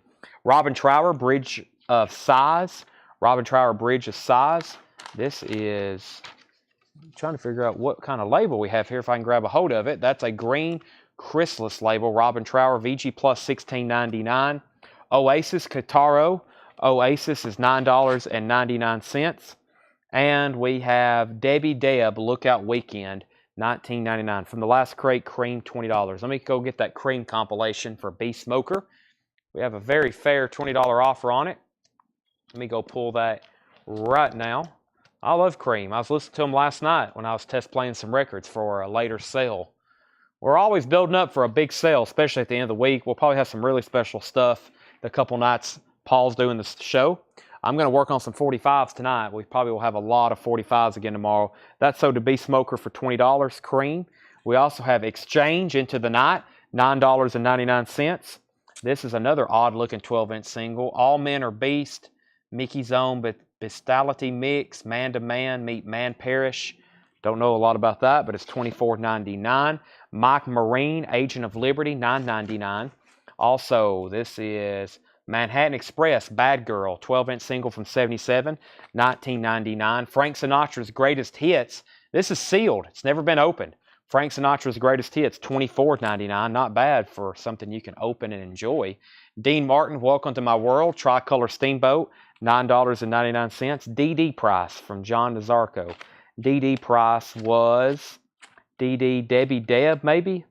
Robin Trower, Bridge of Sighs. This is, I'm trying to figure out what kind of label we have here if I can grab a hold of it. That's a green chrysalis label, Robin Trower, VG plus $16.99. Oasis, Kataro. Oasis is $9.99. And we have Debbie Deb, Lookout Weekend, $19.99. From the last crate, Cream, $20. Let me go get that Cream compilation for B Smoker. We have a very fair $20 offer on it. Let me go pull that right now. I love Cream. I was listening to them last night when I was test playing some records for a later sale. We're always building up for a big sale, especially at the end of the week. We'll probably have some really special stuff the couple nights Paul's doing this show. I'm going to work on some 45s tonight. We probably will have a lot of 45s again tomorrow. That's sold to B Smoker for $20, Cream. We also have Exchange, Into the Night, $9.99. This is another odd-looking 12-inch single. All Men Are Beast, Mickey's Own Bestiality Mix, Man to Man, Meet Man Perish, Don't know a lot about that, but it's $24.99. Mike Marine, Agent of Liberty, $9.99. Also, this is Manhattan Express, Bad Girl, 12-inch single from 77, $19.99. Frank Sinatra's Greatest Hits. This is sealed. It's never been opened. Frank Sinatra's Greatest Hits, $24.99. Not bad for something you can open and enjoy. Dean Martin, Welcome to My World, Tricolor Steamboat, $9.99. DD Price from John Nazarko. DD Price was DD Debbie Deb, maybe?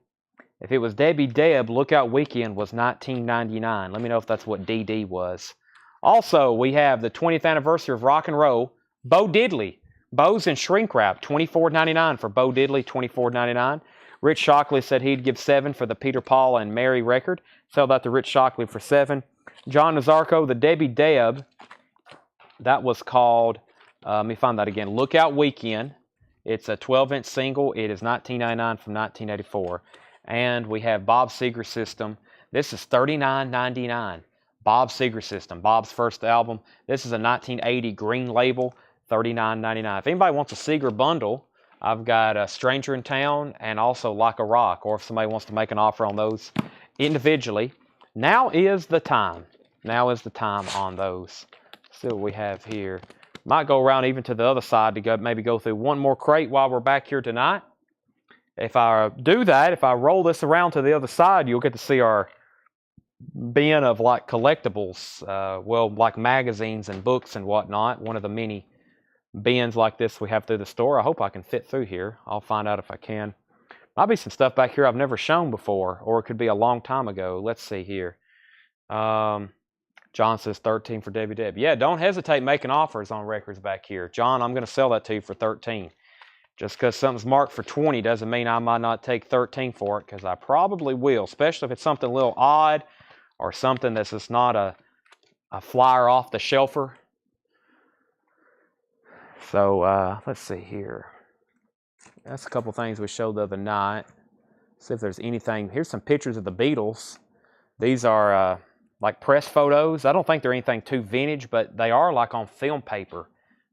If it was Debbie Deb, Lookout Weekend was $19.99. Let me know if that's what DD was. Also, we have the 20th anniversary of rock and roll, Bo Diddley. Bows and Shrink Wrap, $24.99 for Bo Diddley, $24.99. Rich Shockley said he'd give 7 for the Peter, Paul, and Mary record. Sell that to Rich Shockley for 7. John Nazarko, the Debbie Deb, that was called, let me find that again, Lookout Weekend. It's a 12-inch single. It is $19.99 from 1984. And we have Bob Seger System. This is $39.99. Bob Seger System, Bob's first album. This is a 1980 green label, $39.99. If anybody wants a Seger bundle, I've got a Stranger in Town and also Like a Rock, or if somebody wants to make an offer on those individually, now is the time. Now is the time on those. See what we have here. Might go around even to the other side to go, maybe go through one more crate while we're back here tonight. If I do that, if I roll this around to the other side, you'll get to see our bin of like collectibles, well, like magazines and books and whatnot. One of the many bins like this we have through the store. I hope I can fit through here. I'll find out if I can. Might be some stuff back here I've never shown before, or it could be a long time ago. Let's see here. John says 13 for Debbie Deb. Yeah, don't hesitate making offers on records back here. John, I'm going to sell that to you for 13. Just because something's marked for 20 doesn't mean I might not take 13 for it, because I probably will, especially if it's something a little odd or something that's just not a flyer off the shelfer. So let's see here. That's a couple things we showed the other night. See if there's anything. Here's some pictures of the Beatles. These are like press photos. I don't think they're anything too vintage, but they are like on film paper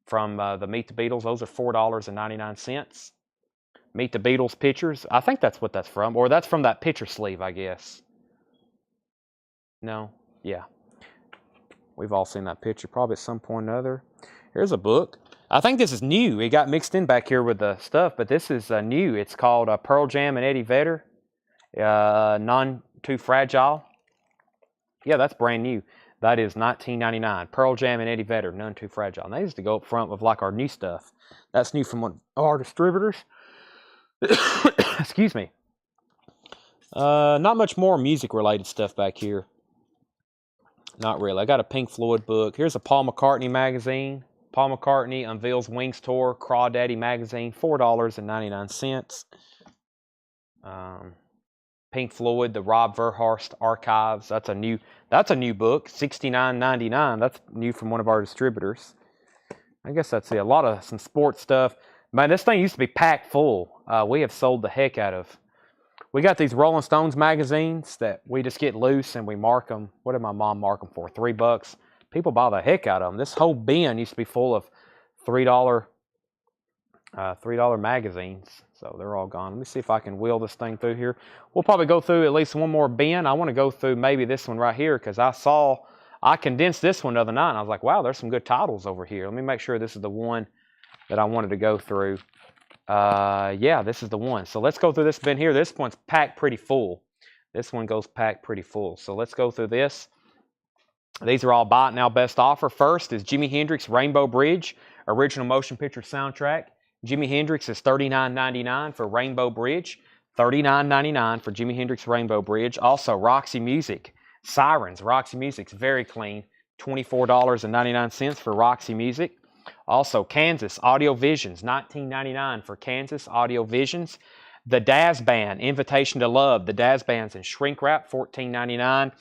from the Meet the Beatles. Those are $4.99. Meet the Beatles pictures. I think that's what that's from. Or that's from that picture sleeve, I guess. No? Yeah. We've all seen that picture probably at some point or another. Here's a book. I think this is new. It got mixed in back here with the stuff, but this is new. It's called Pearl Jam and Eddie Vedder. None Too Fragile. Yeah, that's brand new. That is $19.99. Pearl Jam and Eddie Vedder, None Too Fragile. And they used to go up front with like our new stuff. That's new from one of our distributors. Excuse me. Not much more music-related stuff back here. Not really. I got a Pink Floyd book. Here's a Paul McCartney magazine. Paul McCartney unveils Wings Tour, Crawdaddy magazine, $4.99. Pink Floyd, the Rob Verhulst Archives. That's a new book, $69.99. That's new from one of our distributors. I guess that's it. A lot of some sports stuff. Man, this thing used to be packed full. We have sold the heck out of. We got these Rolling Stones magazines that we just get loose and we mark them. What did my mom mark them for? $3. People buy the heck out of them. This whole bin used to be full of $3 magazines. So they're all gone. Let me see if I can wheel this thing through here. We'll probably go through at least one more bin. I want to go through maybe this one right here because I condensed this one the other night and I was like, wow, there's some good titles over here. Let me make sure this is the one that I wanted to go through. Yeah, this is the one. So let's go through this bin here. This one's packed pretty full. This one goes packed pretty full. So let's go through this. These are all buy it now best offer. First is Jimi Hendrix Rainbow Bridge, original motion picture soundtrack. Jimi Hendrix is $39.99 for Rainbow Bridge. $39.99 for Jimi Hendrix Rainbow Bridge. Also, Roxy Music. Sirens. Roxy Music's very clean. $24.99 for Roxy Music. Also, Kansas Audio Visions. $19.99 for Kansas Audio Visions. The Daz Band. Invitation to Love. The Daz Band's in shrink wrap. $14.99.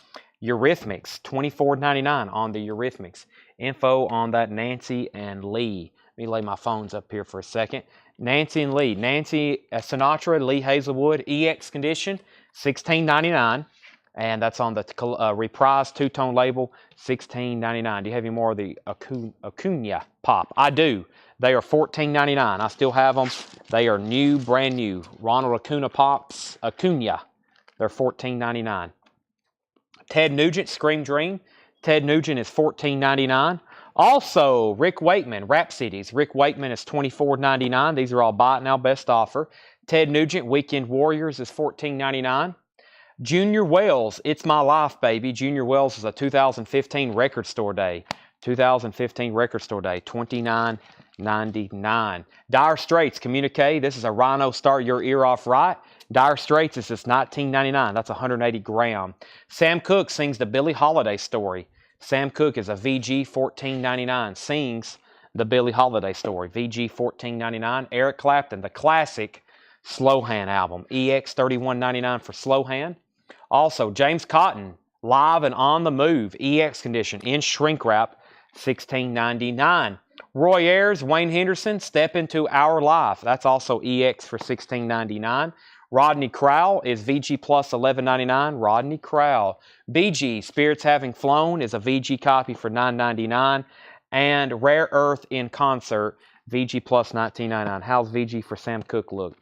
Eurythmics. $24.99 on the Eurythmics. Info on that Nancy and Lee. Let me lay my phones up here for a second. Nancy and Lee. Nancy Sinatra, Lee Hazelwood, EX Condition, $16.99. And that's on the Reprise two-tone label, $16.99. Do you have any more of the Acuna Pop? I do. They are $14.99. I still have them. They are new, brand new. Ronald Acuna Pops, Acuna. They're $14.99. Ted Nugent, Scream Dream. Ted Nugent is $14.99. Also, Rick Wakeman, Rhapsodies. Rick Wakeman is $24.99. These are all buy it now, best offer. Ted Nugent, Weekend Warriors is $14.99. Junior Wells, It's My Life, Baby. Junior Wells is a 2015 Record Store Day. 2015 Record Store Day, $29.99. Dire Straits, Communique. This is a Rhino Start Your Ear Off Right. Dire Straits is just $19.99. That's 180 gram. Sam Cooke sings the Billie Holiday Story. Sam Cooke is a VG $14.99. Sings the Billie Holiday Story. VG $14.99. Eric Clapton, the classic Slow Hand album. EX $31.99 for Slow Hand. Also, James Cotton, Live and On the Move. EX condition in shrink wrap, $16.99. Roy Ayers, Wayne Henderson, Step Into Our Life. That's also EX for $16.99. Rodney Crowell is VG Plus $11.99. Rodney Crowell. BG, Spirits Having Flown is a VG copy for $9.99. And Rare Earth in Concert, VG Plus $19.99. How's VG for Sam Cooke look?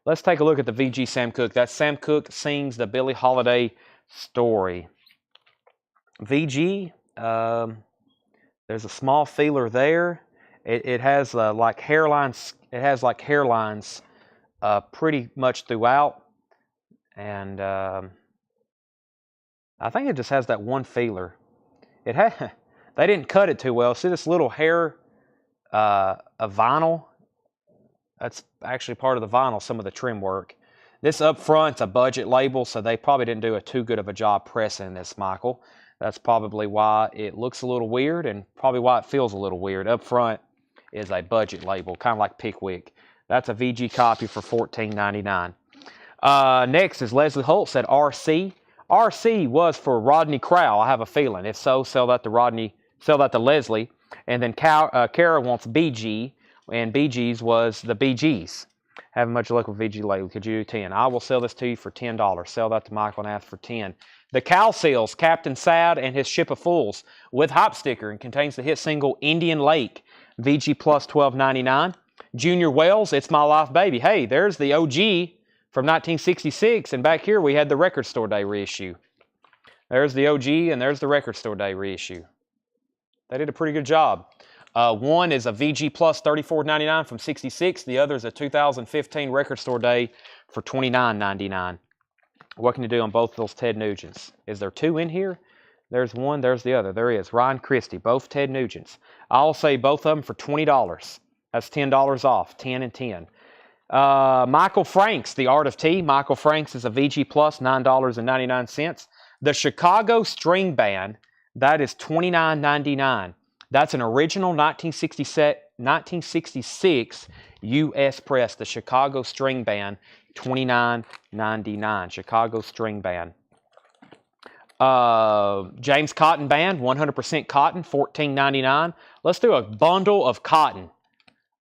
Let's take a look at the VG Sam Cooke. That's Sam Cooke Sings the Billie Holiday Story. VG, there's a small feeler there. It has like hairlines. It has like hairlines pretty much throughout, and I think it just has that one feeler. It had they didn't cut it too well. See this little hair of vinyl? That's actually part of the vinyl, some of the trim work. This up front's a budget label, so they probably didn't do too good of a job pressing this, Michael. That's probably why it looks a little weird and probably why it feels a little weird. Up front is a budget label, kind of like Pickwick. That's a VG copy for $14.99. Next is Leslie Holt said RC. RC was for Rodney Crowell, I have a feeling. If so, sell that to Leslie. And then Kara wants BG. And BG's was the BG's. Haven't much luck with VG lately. Could you do 10? I will sell this to you for $10. Sell that to Michael and ask for 10. The Cal Seals, Captain Sad and His Ship of Fools with hop sticker and contains the hit single Indian Lake. VG Plus $12.99. Junior Wells, It's My Life, Baby. Hey, there's the OG from 1966. And back here we had the Record Store Day reissue. There's the OG and there's the Record Store Day reissue. They did a pretty good job. One is a VG Plus $34.99 from '66. The other is a 2015 Record Store Day for $29.99. What can you do on both of those Ted Nugents? Is there two in here? There's one, there's the other. There is. Ryan Christie, both Ted Nugents. I'll say both of them for $20. That's $10 off, 10 and 10. Michael Franks, The Art of Tea. Michael Franks is a VG Plus, $9.99. The Chicago String Band, that is $29.99. That's an original 1966 U.S. press, the Chicago String Band, $29.99. Chicago String Band. James Cotton Band, 100% cotton, $14.99. Let's do a bundle of cotton.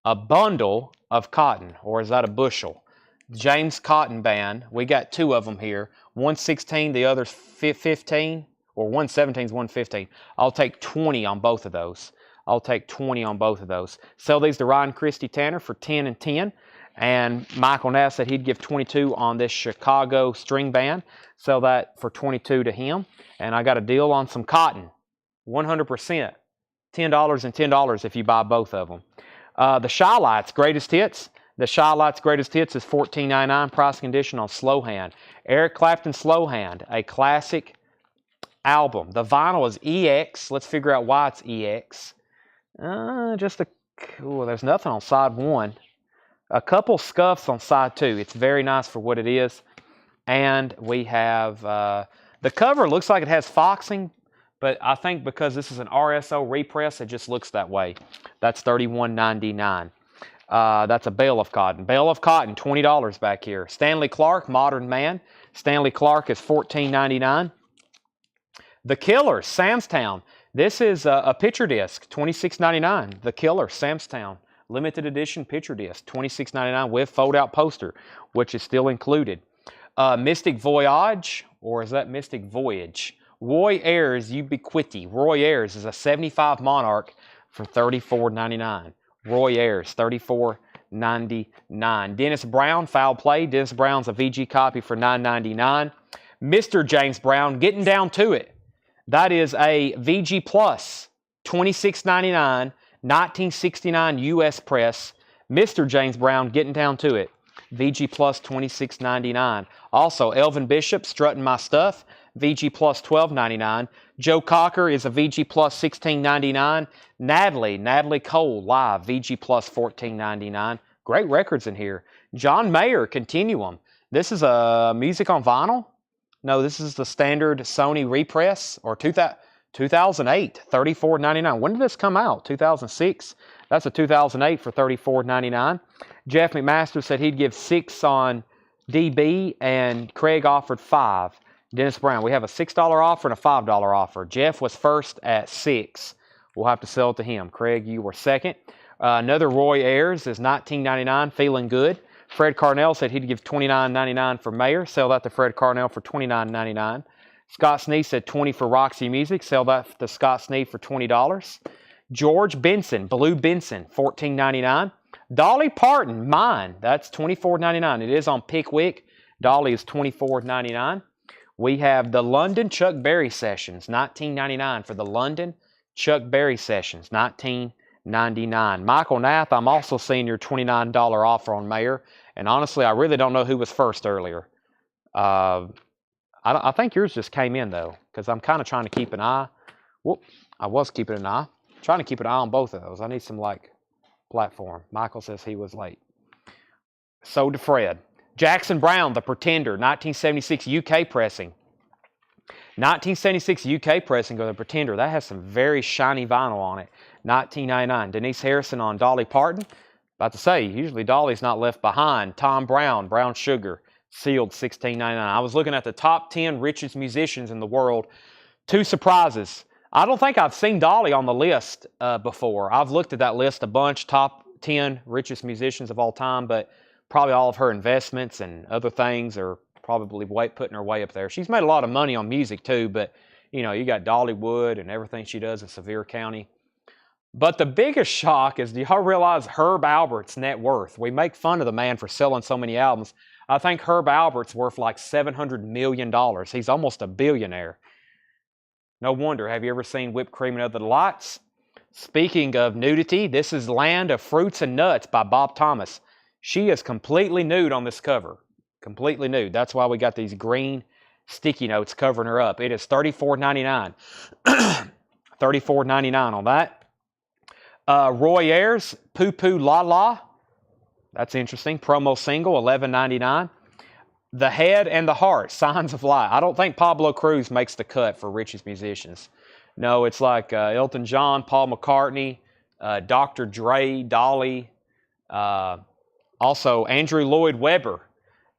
A bundle of cotton, or is that a bushel? James Cotton Band, we got two of them here. 116, the other's 15. Or 117 is 115. I'll take 20 on both of those. I'll take 20 on both of those. Sell these to Ryan Christie Tanner for 10 and 10. And Michael Nass said he'd give 22 on this Chicago String Band. Sell that for 22 to him. And I got a deal on some cotton. 100%. $10 and $10 if you buy both of them. The Shy Lights Greatest Hits. The Shy Lights Greatest Hits is $14.99. Price condition on Slow Hand. Eric Clapton Slow Hand, a classic album. The vinyl is EX. Let's figure out why it's EX. There's nothing on side one. A couple scuffs on side two. It's very nice for what it is. And we have the cover looks like it has foxing, but I think because this is an RSO repress, it just looks that way. That's $31.99. That's a bale of cotton. Bale of cotton, $20 back here. Stanley Clarke, Modern Man. Stanley Clarke is $14.99. The Killers, Samstown. This is a picture disc, $26.99. The Killers, Samstown. Limited edition picture disc, $26.99 with fold-out poster, which is still included. Mystic Voyage, or is that Mystic Voyage? Roy Ayers Ubiquity. Roy Ayers is a 75 Monarch for $34.99. Roy Ayers, $34.99. Dennis Brown, Foul Play. Dennis Brown's a VG copy for $9.99. Mr. James Brown, Getting Down to It. That is a VG Plus, $26.99, 1969 U.S. Press. Mr. James Brown, Getting Down to It. VG Plus, $26.99. Also, Elvin Bishop, Strutting My Stuff. VG Plus, $12.99. Joe Cocker is a VG Plus, $16.99. Natalie Cole, live, VG Plus, $14.99. Great records in here. John Mayer, Continuum. This is a music on vinyl. No, this is the standard Sony repress, or 2008, $34.99. When did this come out? 2006? That's a 2008 for $34.99. Jeff McMaster said he'd give 6 on DB, and Craig offered 5. Dennis Brown, we have a $6 offer and a $5 offer. Jeff was first at 6. We'll have to sell it to him. Craig, you were second. Another Roy Ayers is $19.99, Feeling Good. Fred Carnell said he'd give $29.99 for Mayer. Sell that to Fred Carnell for $29.99. Scott Snee said $20 for Roxy Music. Sell that to Scott Snee for $20. George Benson, Blue Benson, $14.99. Dolly Parton, Mine, that's $24.99. It is on Pickwick. Dolly is $24.99. We have the London Chuck Berry Sessions, $19.99 for the London Chuck Berry Sessions, $19.99. Michael Nath, I'm also seeing your $29 offer on Mayer, and honestly, I really don't know who was first earlier. I think yours just came in, though, because I'm kind of trying to keep an eye. Whoop, I was keeping an eye. Trying to keep an eye on both of those. I need some, platform. Michael says he was late. So to Fred. Jackson Brown, The Pretender, 1976 UK pressing. 1976 UK pressing of The Pretender. That has some very shiny vinyl on it. $19.99. Denise Harrison on Dolly Parton. About to say, usually Dolly's not left behind. Tom Brown, Brown Sugar, sealed, $16.99. I was looking at the top 10 richest musicians in the world. 2 surprises. I don't think I've seen Dolly on the list before. I've looked at that list a bunch, top 10 richest musicians of all time, but probably all of her investments and other things are probably putting her way up there. She's made a lot of money on music too, but you got Dollywood and everything she does in Sevier County. But the biggest shock is, do y'all realize Herb Alpert's net worth? We make fun of the man for selling so many albums. I think Herb Alpert's worth like $700 million. He's almost a billionaire. No wonder. Have you ever seen Whipped Cream and Other Delights? Speaking of nudity, this is Land of Fruits and Nuts by Bob Thomas. She is completely nude on this cover. Completely nude. That's why we got these green sticky notes covering her up. It is $34.99. $34.99 on that. Roy Ayers, Poo Poo La La. That's interesting. Promo single, $11.99. The Head and the Heart, Signs of Life. I don't think Pablo Cruz makes the cut for richest musicians. No, it's like Elton John, Paul McCartney, Dr. Dre, Dolly, also Andrew Lloyd Webber.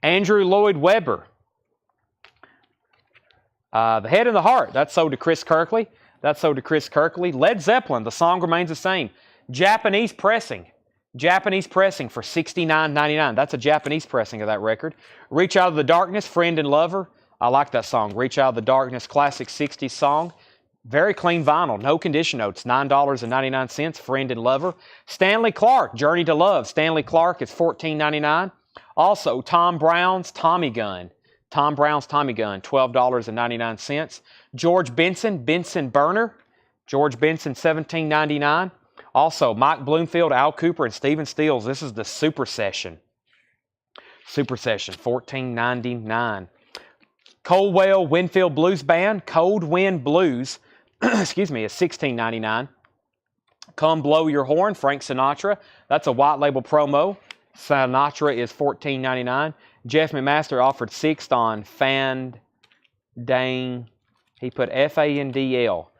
Andrew Lloyd Webber. The Head and the Heart, that's sold to Chris Kirkley. That's sold to Chris Kirkley. Led Zeppelin, the song remains the same. Japanese pressing. Japanese pressing for $69.99. That's a Japanese pressing of that record. Reach Out of the Darkness, Friend and Lover. I like that song. Reach Out of the Darkness, classic 60s song. Very clean vinyl, no condition notes, $9.99, Friend and Lover. Stanley Clarke, Journey to Love. Stanley Clarke is $14.99. Also, Tom Brown's Tommy Gun. Tom Brown's Tommy Gun, $12.99. George Benson, Benson Burner. George Benson, $17.99. Also, Mike Bloomfield, Al Cooper, and Stephen Stills. This is the Super Session. Super Session, $14.99. Coldwell Winfield Blues Band, Cold Wind Blues, excuse me, is $16.99. Come Blow Your Horn, Frank Sinatra. That's a white label promo. Sinatra is $14.99. Jeff McMaster offered 6th on Fandang. He put F-A-N-D-L.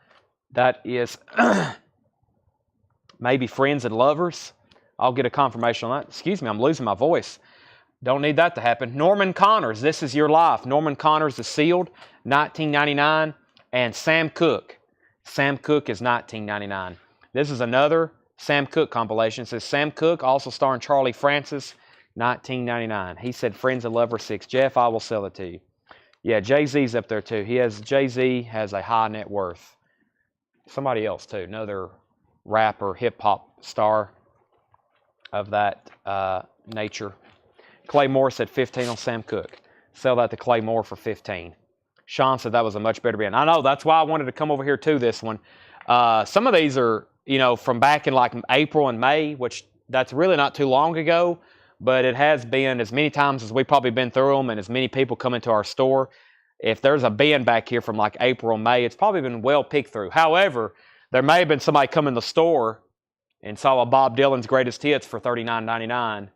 That is maybe Friends and Lovers. I'll get a confirmation on that. Excuse me, I'm losing my voice. Don't need that to happen. Norman Connors, This Is Your Life. Norman Connors is sealed, $19.99. And Sam Cooke. Sam Cooke is $19.99. This is another Sam Cooke compilation. It says Sam Cooke, also starring Charlie Francis, $19.99. He said Friends of Lover 6. Jeff, I will sell it to you. Yeah, Jay-Z's up there too. Jay-Z has a high net worth. Somebody else too, another rapper, hip-hop star of that nature. Clay Moore said 15 on Sam Cooke. Sell that to Clay Moore for 15. Sean said that was a much better band. I know, that's why I wanted to come over here to this one. Some of these are, from back in like April and May, which that's really not too long ago, but it has been as many times as we've probably been through them and as many people come into our store. If there's a bin back here from like April and May, it's probably been well picked through. However, there may have been somebody come in the store and saw a Bob Dylan's Greatest Hits for $39.99,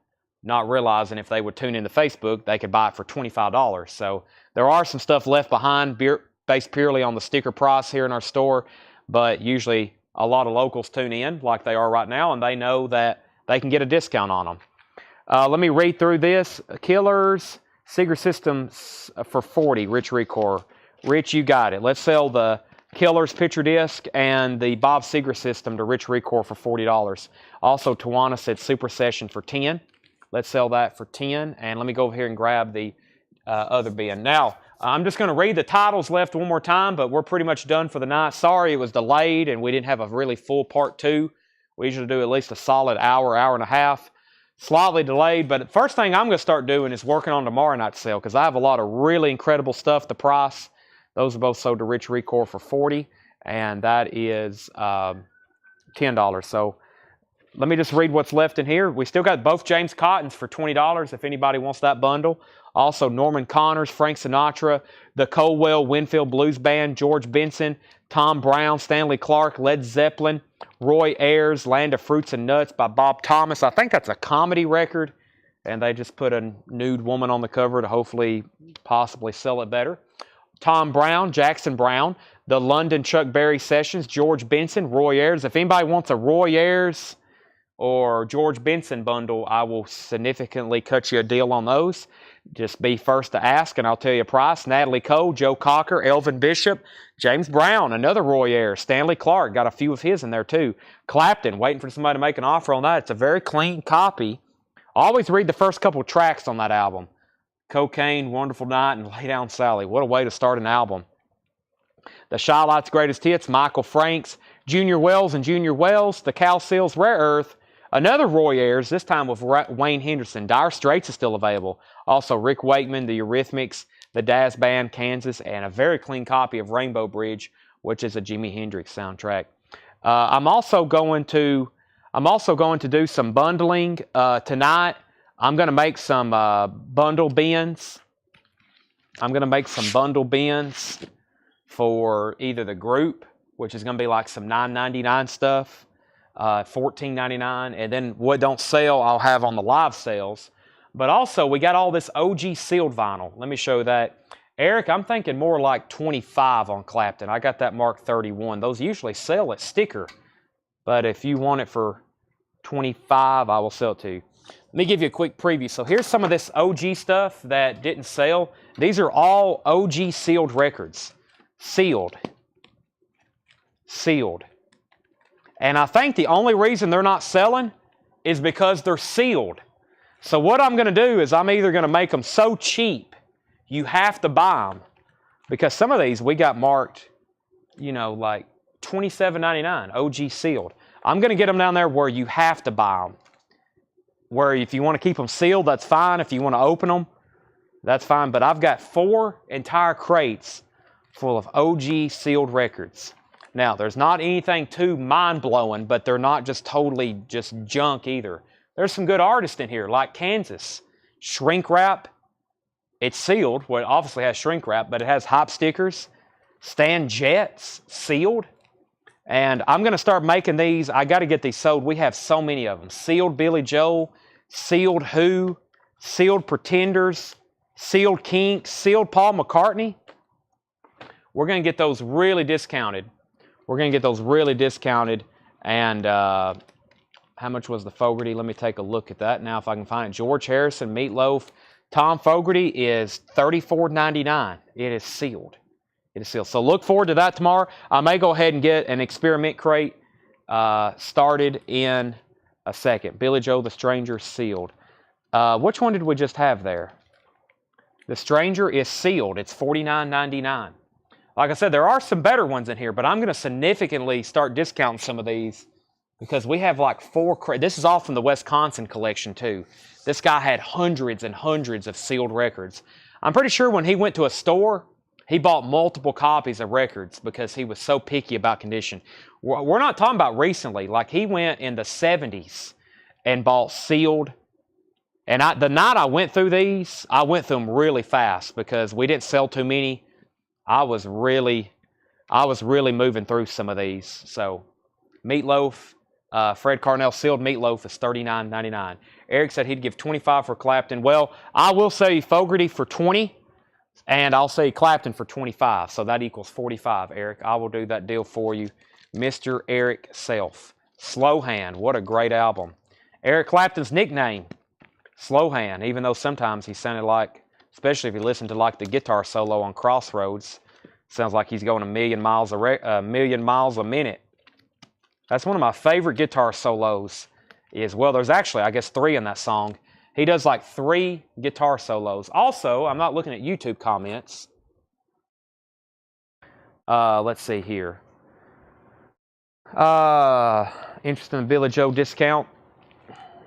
not realizing if they would tune into Facebook, they could buy it for $25. So there are some stuff left behind based purely on the sticker price here in our store, but usually a lot of locals tune in like they are right now, and they know that they can get a discount on them. Let me read through this. Killers, Seeger Systems for $40, Rich Recore. Rich, you got it. Let's sell the Killers picture disc and the Bob Seeger system to Rich Recore for $40. Also, Tawana said Super Session for $10. Let's sell that for $10. And let me go over here and grab the other bin. Now, I'm just going to read the titles left one more time, but we're pretty much done for the night. Sorry it was delayed and we didn't have a really full part 2. We usually do at least a solid hour, hour and a half. Slightly delayed, but the first thing I'm going to start doing is working on tomorrow night's sale because I have a lot of really incredible stuff. The price, those are both sold to Rich Recore for $40, and that is $10. So let me just read what's left in here. We still got both James Cottons for $20 if anybody wants that bundle. Also Norman Connors, Frank Sinatra, the Colwell Winfield Blues Band, George Benson, Tom Brown, Stanley Clark, Led Zeppelin, Roy Ayers, Land of Fruits and Nuts by Bob Thomas. I think that's a comedy record, and they just put a nude woman on the cover to hopefully possibly sell it better. Tom Brown, Jackson Brown, the London Chuck Berry Sessions, George Benson, Roy Ayers. If anybody wants a Roy Ayers or George Benson bundle, I will significantly cut you a deal on those. Just be first to ask, and I'll tell you a price. Natalie Cole, Joe Cocker, Elvin Bishop, James Brown, another Roy Ayers, Stanley Clark, got a few of his in there too. Clapton, waiting for somebody to make an offer on that. It's a very clean copy. Always read the first couple tracks on that album. Cocaine, Wonderful Night, and Lay Down Sally. What a way to start an album. The Chi-Lites Greatest Hits, Michael Franks, Junior Wells and Junior Wells, the Cal Seals Rare Earth, another Roy Ayers, this time with Wayne Henderson. Dire Straits is still available. Also Rick Wakeman, the Eurythmics, the Dazz Band, Kansas, and a very clean copy of Rainbow Bridge, which is a Jimi Hendrix soundtrack. I'm also going to do some bundling tonight. I'm going to make some bundle bins. I'm going to make some bundle bins for either the group, which is going to be like some $9.99 stuff, $14.99, and then what don't sell I'll have on the live sales. But also we got all this OG sealed vinyl. Let me show you that. Eric, I'm thinking more like 25 on Clapton. I got that marked 31. Those usually sell at sticker, but if you want it for 25, I will sell it to you. Let me give you a quick preview. So here's some of this OG stuff that didn't sell. These are all OG sealed records. Sealed. Sealed. And I think the only reason they're not selling is because they're sealed. So what I'm going to do is I'm either going to make them so cheap you have to buy them. Because some of these we got marked, like $27.99, OG sealed. I'm going to get them down there where you have to buy them. Where if you want to keep them sealed, that's fine. If you want to open them, that's fine. But I've got 4 entire crates full of OG sealed records. Now, there's not anything too mind-blowing, but they're not just totally just junk either. There's some good artists in here, like Kansas. Shrink Wrap, it's sealed. Well, it obviously has shrink wrap, but it has hop stickers. Stan Jets, sealed. And I'm going to start making these. I got to get these sold. We have so many of them. Sealed Billy Joel, sealed Who, sealed Pretenders, sealed Kinks, sealed Paul McCartney. We're going to get those really discounted. And how much was the Fogerty? Let me take a look at that now if I can find it. George Harrison, Meatloaf. Tom Fogerty is $34.99. It is sealed. It is sealed. So look forward to that tomorrow. I may go ahead and get an experiment crate started in a second. Billy Joe the Stranger, sealed. Which one did we just have there? The Stranger is sealed. It's $49.99. Like I said, there are some better ones in here, but I'm going to significantly start discounting some of these because we have like 4 crates. This is all from the Wisconsin collection too. This guy had hundreds and hundreds of sealed records. I'm pretty sure when he went to a store, he bought multiple copies of records because he was so picky about condition. We're not talking about recently. Like he went in the 70s and bought sealed. And the night I went through these, I went through them really fast because we didn't sell too many. I was really moving through some of these. So, Meatloaf, Fred Carnell sealed Meatloaf is $39.99. Eric said he'd give $25 for Clapton. Well, I will say Fogerty for $20, and I'll say Clapton for $25. So that equals $45. Eric, I will do that deal for you, Mr. Eric Self. Slow Hand, what a great album. Eric Clapton's nickname, Slow Hand, even though sometimes he sounded like, especially if you listen to like the guitar solo on Crossroads, sounds like he's going a million miles a minute. That's one of my favorite guitar solos. Well, there's actually, I guess, 3 in that song. He does like 3 guitar solos. Also, I'm not looking at YouTube comments. Let's see here. Interested in Billy Joe discount.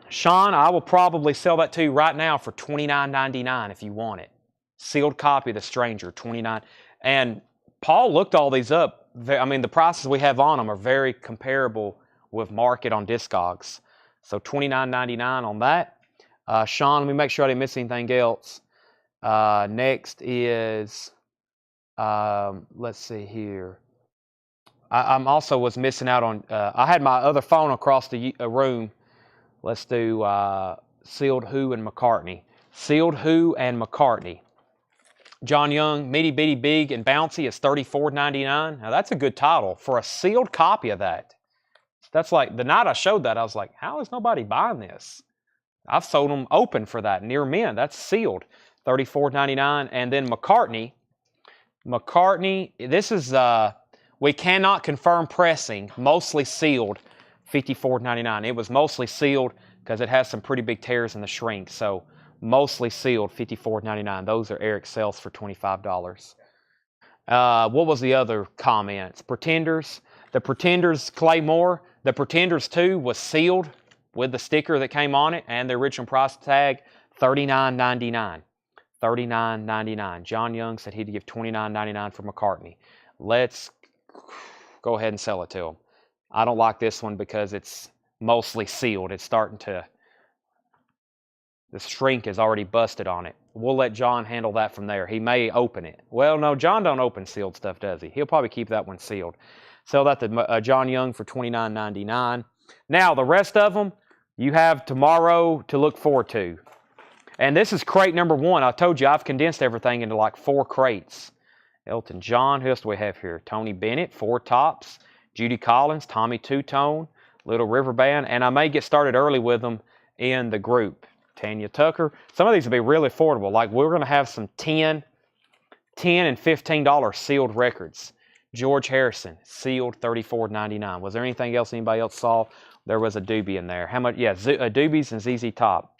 Sean, I will probably sell that to you right now for $29.99 if you want it. Sealed copy of The Stranger, $29. And Paul looked all these up. I mean, the prices we have on them are very comparable with market on Discogs. So $29.99 on that. Sean, let me make sure I didn't miss anything else. Next is, let's see here. I'm also was missing out on, I had my other phone across the room. Let's do Sealed Who and McCartney. Sealed Who and McCartney. John Young, Meaty Bitty Big and Bouncy is $34.99. Now that's a good title for a sealed copy of that. That's like, the night I showed that, I was like, how is nobody buying this? I've sold them open for that, near mint. That's sealed, $34.99. And then McCartney, this is, we cannot confirm pressing, mostly sealed, $54.99. It was mostly sealed because it has some pretty big tears in the shrink. So mostly sealed, $54.99. Those are Eric sales for $25. What was the other comments? Pretenders. The Pretenders, Claymore. The Pretenders 2 was sealed with the sticker that came on it and the original price tag, $39.99. $39.99. John Young said he'd give $29.99 for McCartney. Let's go ahead and sell it to him. I don't like this one because it's mostly sealed. It's starting to, the shrink is already busted on it. We'll let John handle that from there. He may open it. Well, no, John don't open sealed stuff, does he? He'll probably keep that one sealed. Sell that to John Young for $29.99. Now, the rest of them, you have tomorrow to look forward to. And this is crate number 1. I told you I've condensed everything into like 4 crates. Elton John, who else do we have here? Tony Bennett, 4 Tops. Judy Collins, Tommy Two-Tone, Little River Band, and I may get started early with them in the group. Tanya Tucker. Some of these will be really affordable. Like we're going to have some $10 and $15 sealed records. George Harrison, sealed, $34.99. Was there anything else anybody else saw? There was a doobie in there. How much? Yeah, Doobies and ZZ Top.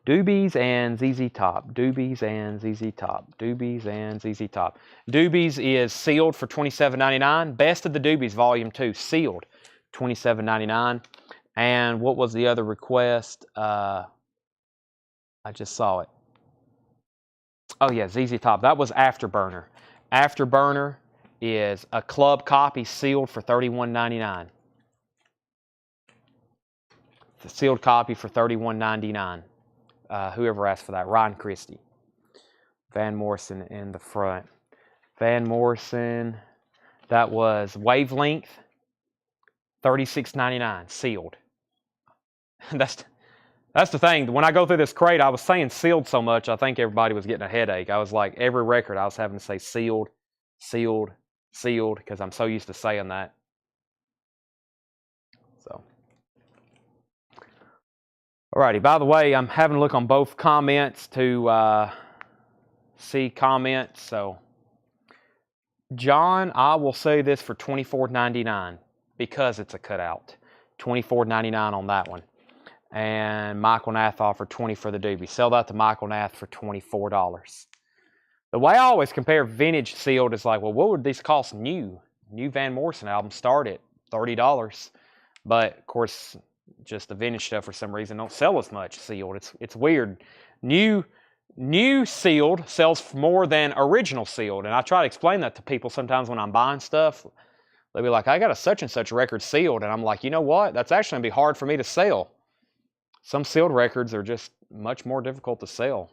Doobies and ZZ Top. Doobies and ZZ Top. Doobies and ZZ Top. Doobies is sealed for $27.99. Best of the Doobies, Volume 2, sealed, $27.99. And what was the other request? I just saw it. Oh, yeah, ZZ Top. That was Afterburner. Afterburner is a club copy sealed for $31.99. The sealed copy for $31.99. Whoever asked for that, Ryan Christie. Van Morrison in the front. Van Morrison, that was Wavelength, $36.99, sealed. That's the thing. When I go through this crate, I was saying sealed so much, I think everybody was getting a headache. I was like, every record I was having to say sealed, sealed, sealed, because I'm so used to saying that. So. Alrighty, by the way, I'm having a look on both comments to see comments. So, John, I will say this for $24.99 because it's a cutout. $24.99 on that one. And Michael Nath offered $20 for the doobie. Sell that to Michael Nath for $24. The way I always compare vintage sealed is like, well, what would these cost new? New Van Morrison album start at $30. But, of course, just the vintage stuff for some reason don't sell as much sealed. It's weird. New sealed sells more than original sealed. And I try to explain that to people sometimes when I'm buying stuff. They'll be like, I got a such and such record sealed. And I'm like, you know what? That's actually going to be hard for me to sell. Some sealed records are just much more difficult to sell.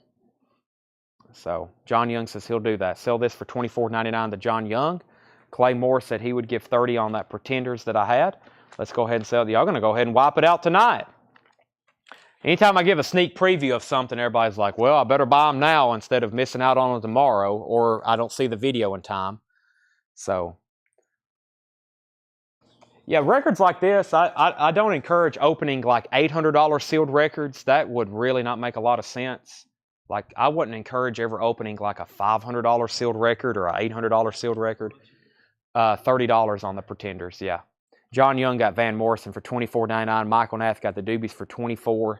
So John Young says he'll do that. Sell this for $24.99 to John Young. Clay Moore said he would give $30 on that Pretenders that I had. Let's go ahead and sell it. Y'all going to go ahead and wipe it out tonight. Anytime I give a sneak preview of something, everybody's like, well, I better buy them now instead of missing out on it tomorrow, or I don't see the video in time. So, yeah, records like this, I don't encourage opening like $800 sealed records. That would really not make a lot of sense. Like, I wouldn't encourage ever opening like a $500 sealed record or an $800 sealed record. $30 on the Pretenders, yeah. John Young got Van Morrison for $24.99. Michael Nath got the Doobies for $24.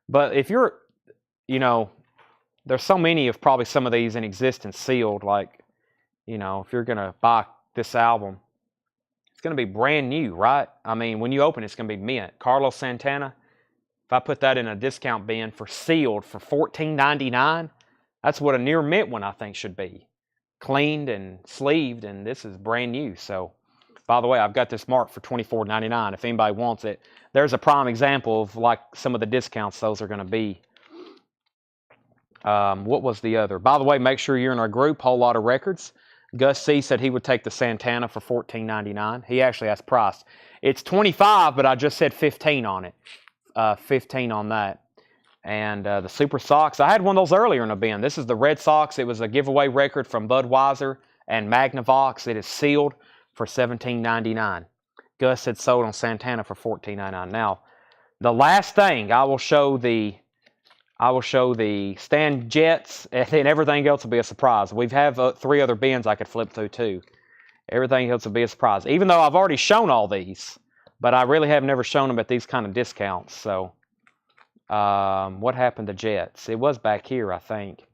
But if you're, you know, there's so many of probably some of these in existence sealed. Like, you know, if you're going to buy this album, it's going to be brand new, right? I mean, when you open it, it's going to be mint. Carlos Santana, if I put that in a discount bin for sealed for $14.99, that's what a near mint one I think should be. Cleaned and sleeved, and this is brand new. So, by the way, I've got this marked for $24.99 if anybody wants it. There's a prime example of like some of the discounts those are going to be. What was the other? By the way, make sure you're in our group, Whole Lot of Records. Gus C said he would take the Santana for $14.99. He actually asked price. It's $25, but I just said $15 on it. $15 on that. And the Super Sox, I had one of those earlier in a bin. This is the Red Sox. It was a giveaway record from Budweiser and Magnavox. It is sealed for $17.99. Gus had sold on Santana for $14.99. Now, the last thing I will show the Stan Jets, and then everything else will be a surprise. We have 3 other bins I could flip through too. Everything else will be a surprise. Even though I've already shown all these, but I really have never shown them at these kind of discounts. So, what happened to Jets? It was back here, I think.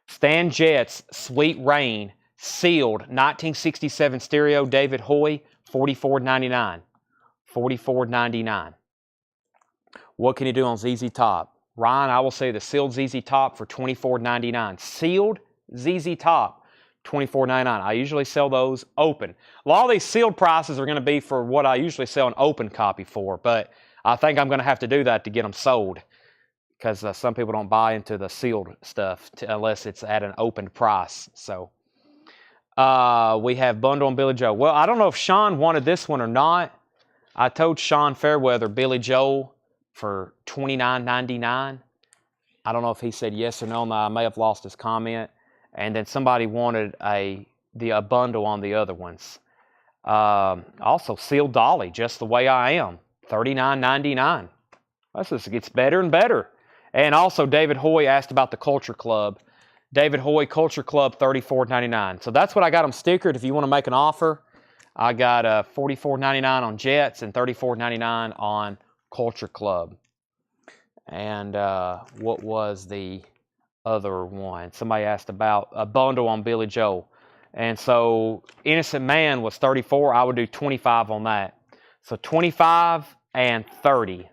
Stan Jets, Sweet Rain, sealed, 1967 stereo, David Hoy, $44.99. $44.99. What can you do on ZZ Top? Ryan, I will say the sealed ZZ Top for $24.99. Sealed ZZ Top, $24.99. I usually sell those open. A lot of these sealed prices are going to be for what I usually sell an open copy for, but I think I'm going to have to do that to get them sold, because some people don't buy into the sealed stuff unless it's at an open price. So we have Bundle and Billy Joel. Well, I don't know if Sean wanted this one or not. I told Sean Fairweather Billy Joel for $29.99. I don't know if he said yes or no. I may have lost his comment. And then somebody wanted a bundle on the other ones. Also, Sealed Dolly, Just the Way I Am, $39.99. This just gets better and better. And also, David Hoy asked about the Culture Club. David Hoy Culture Club, $34.99. So that's what I got them stickered. If you want to make an offer, I got $44.99 on Jets and $34.99 on Culture Club. And what was the other one? Somebody asked about a bundle on Billy Joel. And so Innocent Man was $34. I would do $25 on that. So $25 and $30.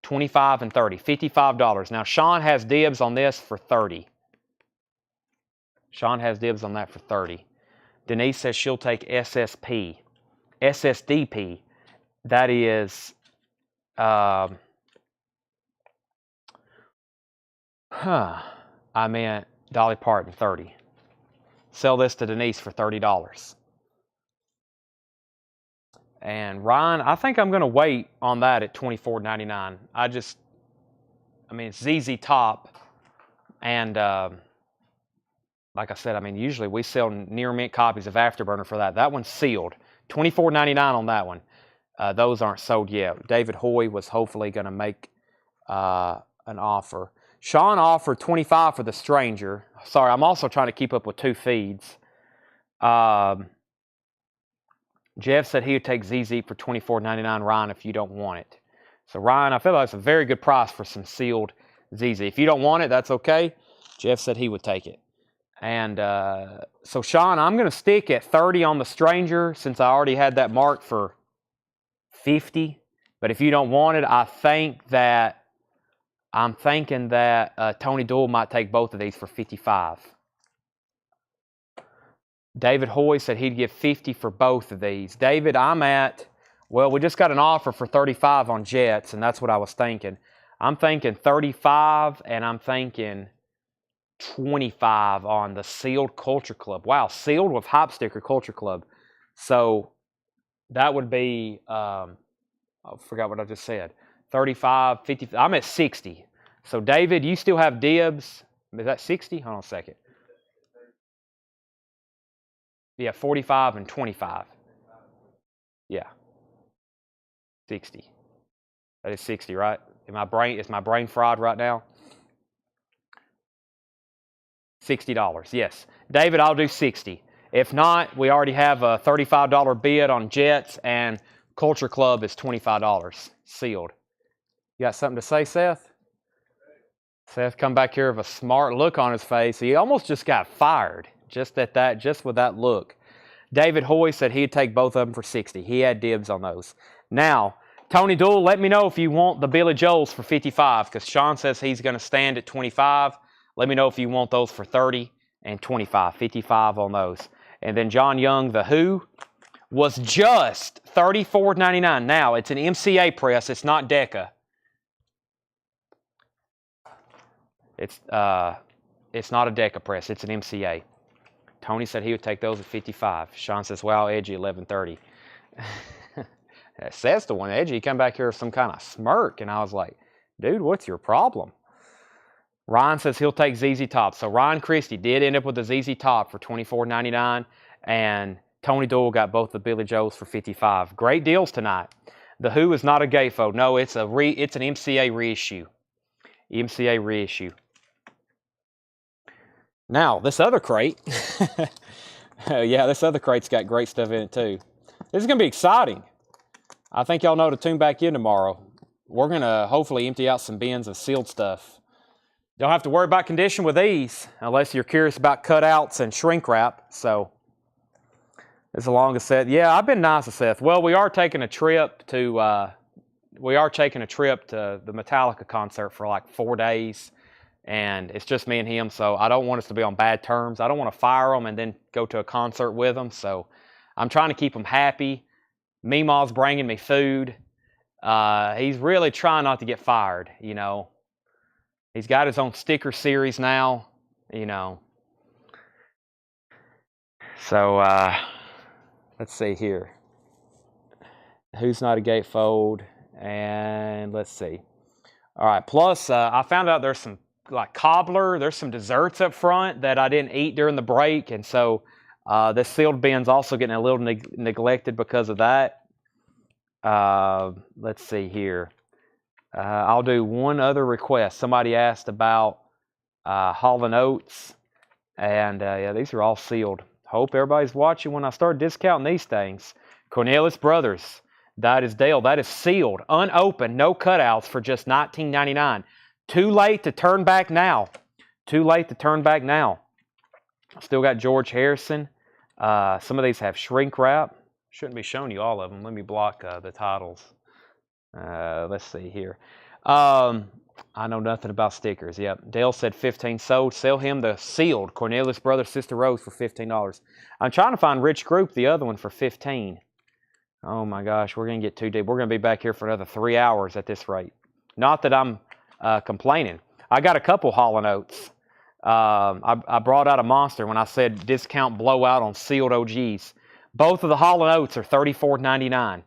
$25 and $30. $55. Now Sean has dibs on this for $30. Sean has dibs on that for $30. Denise says she'll take SSP. SSDP. That is I meant Dolly Parton, $30. Sell this to Denise for $30. And Ryan, I think I'm going to wait on that at $24.99. I mean, it's ZZ Top. And like I said, I mean, usually we sell near mint copies of Afterburner for that. That one's sealed. $24.99 on that one. Those aren't sold yet. David Hoy was hopefully going to make an offer. Sean offered $25 for The Stranger. Sorry, I'm also trying to keep up with 2 feeds. Jeff said he would take ZZ for $24.99, Ryan, if you don't want it. So Ryan, I feel like it's a very good price for some sealed ZZ. If you don't want it, that's okay. Jeff said he would take it. And so Sean, I'm going to stick at 30 on the Stranger since I already had that marked for 50. But if you don't want it, I'm thinking that Tony Doyle might take both of these for 55. David Hoy said he'd give 50 for both of these. David, well, we just got an offer for 35 on Jets, and that's what I was thinking. I'm thinking 35, and I'm thinking 25 on the Sealed Culture Club. Wow, sealed with Hype Sticker Culture Club. So that would be, I forgot what I just said. 35, 50, I'm at 60. So David, you still have dibs. Is that 60? Hold on a second. Yeah, 45 and 25. Yeah. 60. That is 60, right? Is my brain fried right now? $60, yes. David, I'll do 60. If not, we already have a $35 bid on Jets, and Culture Club is $25, sealed. You got something to say, Seth? Seth come back here with a smart look on his face. He almost just got fired just with that look. David Hoy said he'd take both of them for 60. He had dibs on those. Now, Tony Doyle, let me know if you want the Billy Joels for 55, because Sean says he's going to stand at 25. Let me know if you want those for 30 and 25. 55 on those. And then John Young, The Who, was just $34.99. Now, it's an MCA press. It's not Decca. It's not a Decca press. It's an MCA. Tony said he would take those at 55. Sean says, wow, edgy, 11:30. Seth's the one edgy. He come back here with some kind of smirk, and I was like, dude, what's your problem? Ryan says he'll take ZZ Top. So Ryan Christie did end up with the ZZ Top for $24.99, and Tony Doyle got both the Billy Joes for 55. Great deals tonight. The Who is not a Gayfo. No, it's an MCA reissue. MCA reissue. Now, this other crate, yeah, this other crate's got great stuff in it too. This is going to be exciting. I think y'all know to tune back in tomorrow. We're going to hopefully empty out some bins of sealed stuff. Don't have to worry about condition with these unless you're curious about cutouts and shrink wrap. So, it's the longest set. Yeah, I've been nice to Seth. Well, we are taking a trip to the Metallica concert for like 4 days. And it's just me and him, so I don't want us to be on bad terms. I don't want to fire him and then go to a concert with him. So I'm trying to keep him happy. Meemaw's bringing me food. He's really trying not to get fired, you know. He's got his own sticker series now, you know. So let's see here. Who's not a gatefold? And let's see. All right, plus I found out there's some like cobbler, there's some desserts up front that I didn't eat during the break, and so this sealed bin's also getting a little neglected because of that. Let's see here. I'll do one other request. Somebody asked about Hall & Oates, and yeah, these are all sealed. Hope everybody's watching when I start discounting these things. Cornelius Brothers, that is Dale. That is sealed, unopened, no cutouts for just $19.99. Too late to turn back now. Too late to turn back now. Still got George Harrison. Some of these have shrink wrap. Shouldn't be showing you all of them. Let me block the titles. Let's see here. I know nothing about stickers. Yep. Dale said 15 sold. Sell him the sealed Cornelius Brothers Sister Rose for $15. I'm trying to find Rich Group, the other one, for $15. Oh my gosh, we're going to get too deep. We're going to be back here for another 3 hours at this rate. Not that I'm complaining. I got a couple Hall & Oates. I brought out a monster when I said discount blowout on sealed OGs. Both of the Hall & Oates are $34.99.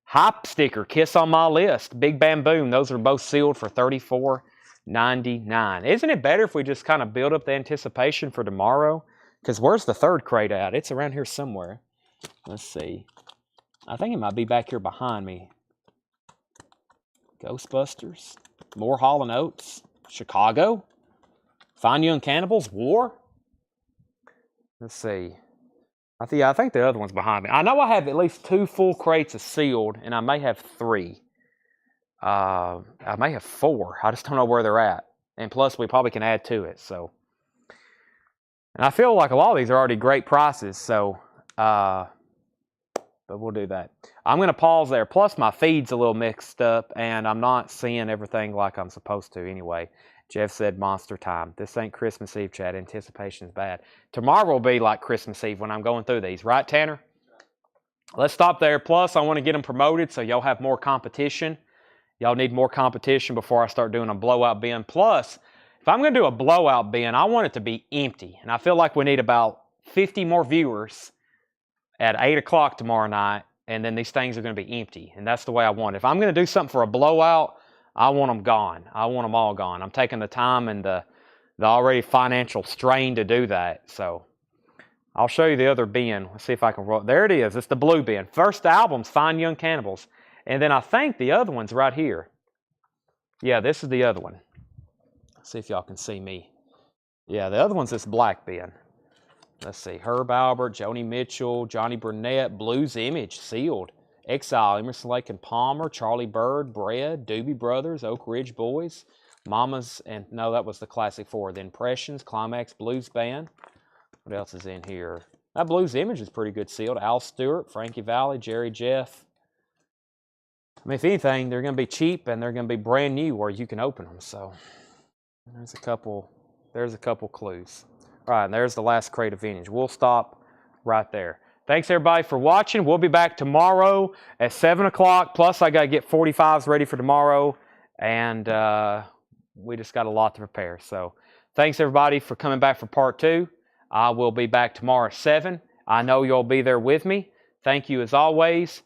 Hype sticker, Kiss on My List, Big Bam Boom. Those are both sealed for $34.99. Isn't it better if we just kind of build up the anticipation for tomorrow? Because where's the third crate at? It's around here somewhere. Let's see. I think it might be back here behind me. Ghostbusters. More Hall & Oates. Chicago. Fine Young Cannibals. War. Let's see. I think the other one's behind me. I know I have at least 2 full crates of sealed, and I may have 3. I may have 4. I just don't know where they're at. And plus, we probably can add to it. So, and I feel like a lot of these are already great prices. So, but we'll do that. I'm going to pause there. Plus, my feed's a little mixed up, and I'm not seeing everything like I'm supposed to anyway. Jeff said monster time. This ain't Christmas Eve, Chad. Anticipation's bad. Tomorrow will be like Christmas Eve when I'm going through these. Right, Tanner? Let's stop there. Plus, I want to get them promoted so y'all have more competition. Y'all need more competition before I start doing a blowout bin. Plus, if I'm going to do a blowout bin, I want it to be empty. And I feel like we need about 50 more viewers at 8 o'clock tomorrow night. And then these things are going to be empty. And that's the way I want it. If I'm going to do something for a blowout, I want them gone. I want them all gone. I'm taking the time and the already financial strain to do that. So I'll show you the other bin. Let's see if I can roll. There it is. It's the blue bin. First album's Fine Young Cannibals. And then I think the other one's right here. Yeah, this is the other one. Let's see if y'all can see me. Yeah, the other one's this black bin. Let's see. Herb Albert, Joni Mitchell, Johnny Burnett, Blues Image, Sealed, Exile, Emerson, Lake and Palmer, Charlie Bird, Bread, Doobie Brothers, Oak Ridge Boys, Mamas, and no, that was the Classic 4. The Impressions, Climax Blues Band. What else is in here? That Blues Image is pretty good sealed. Al Stewart, Frankie Valli, Jerry Jeff. I mean, if anything, they're going to be cheap and they're going to be brand new where you can open them. So there's a couple clues. All right, and there's the last crate of vintage. We'll stop right there. Thanks, everybody, for watching. We'll be back tomorrow at 7 o'clock. Plus, I got to get 45s ready for tomorrow. And we just got a lot to prepare. So thanks, everybody, for coming back for part 2. I will be back tomorrow at 7. I know you'll be there with me. Thank you as always.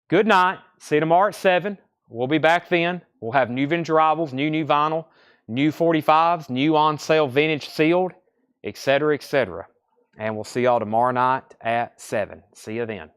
Good night. See you tomorrow at 7. We'll be back then. We'll have new vintage arrivals, new vinyl, new 45s, new on sale vintage sealed, etc., etc. And we'll see y'all tomorrow night at 7. See you then.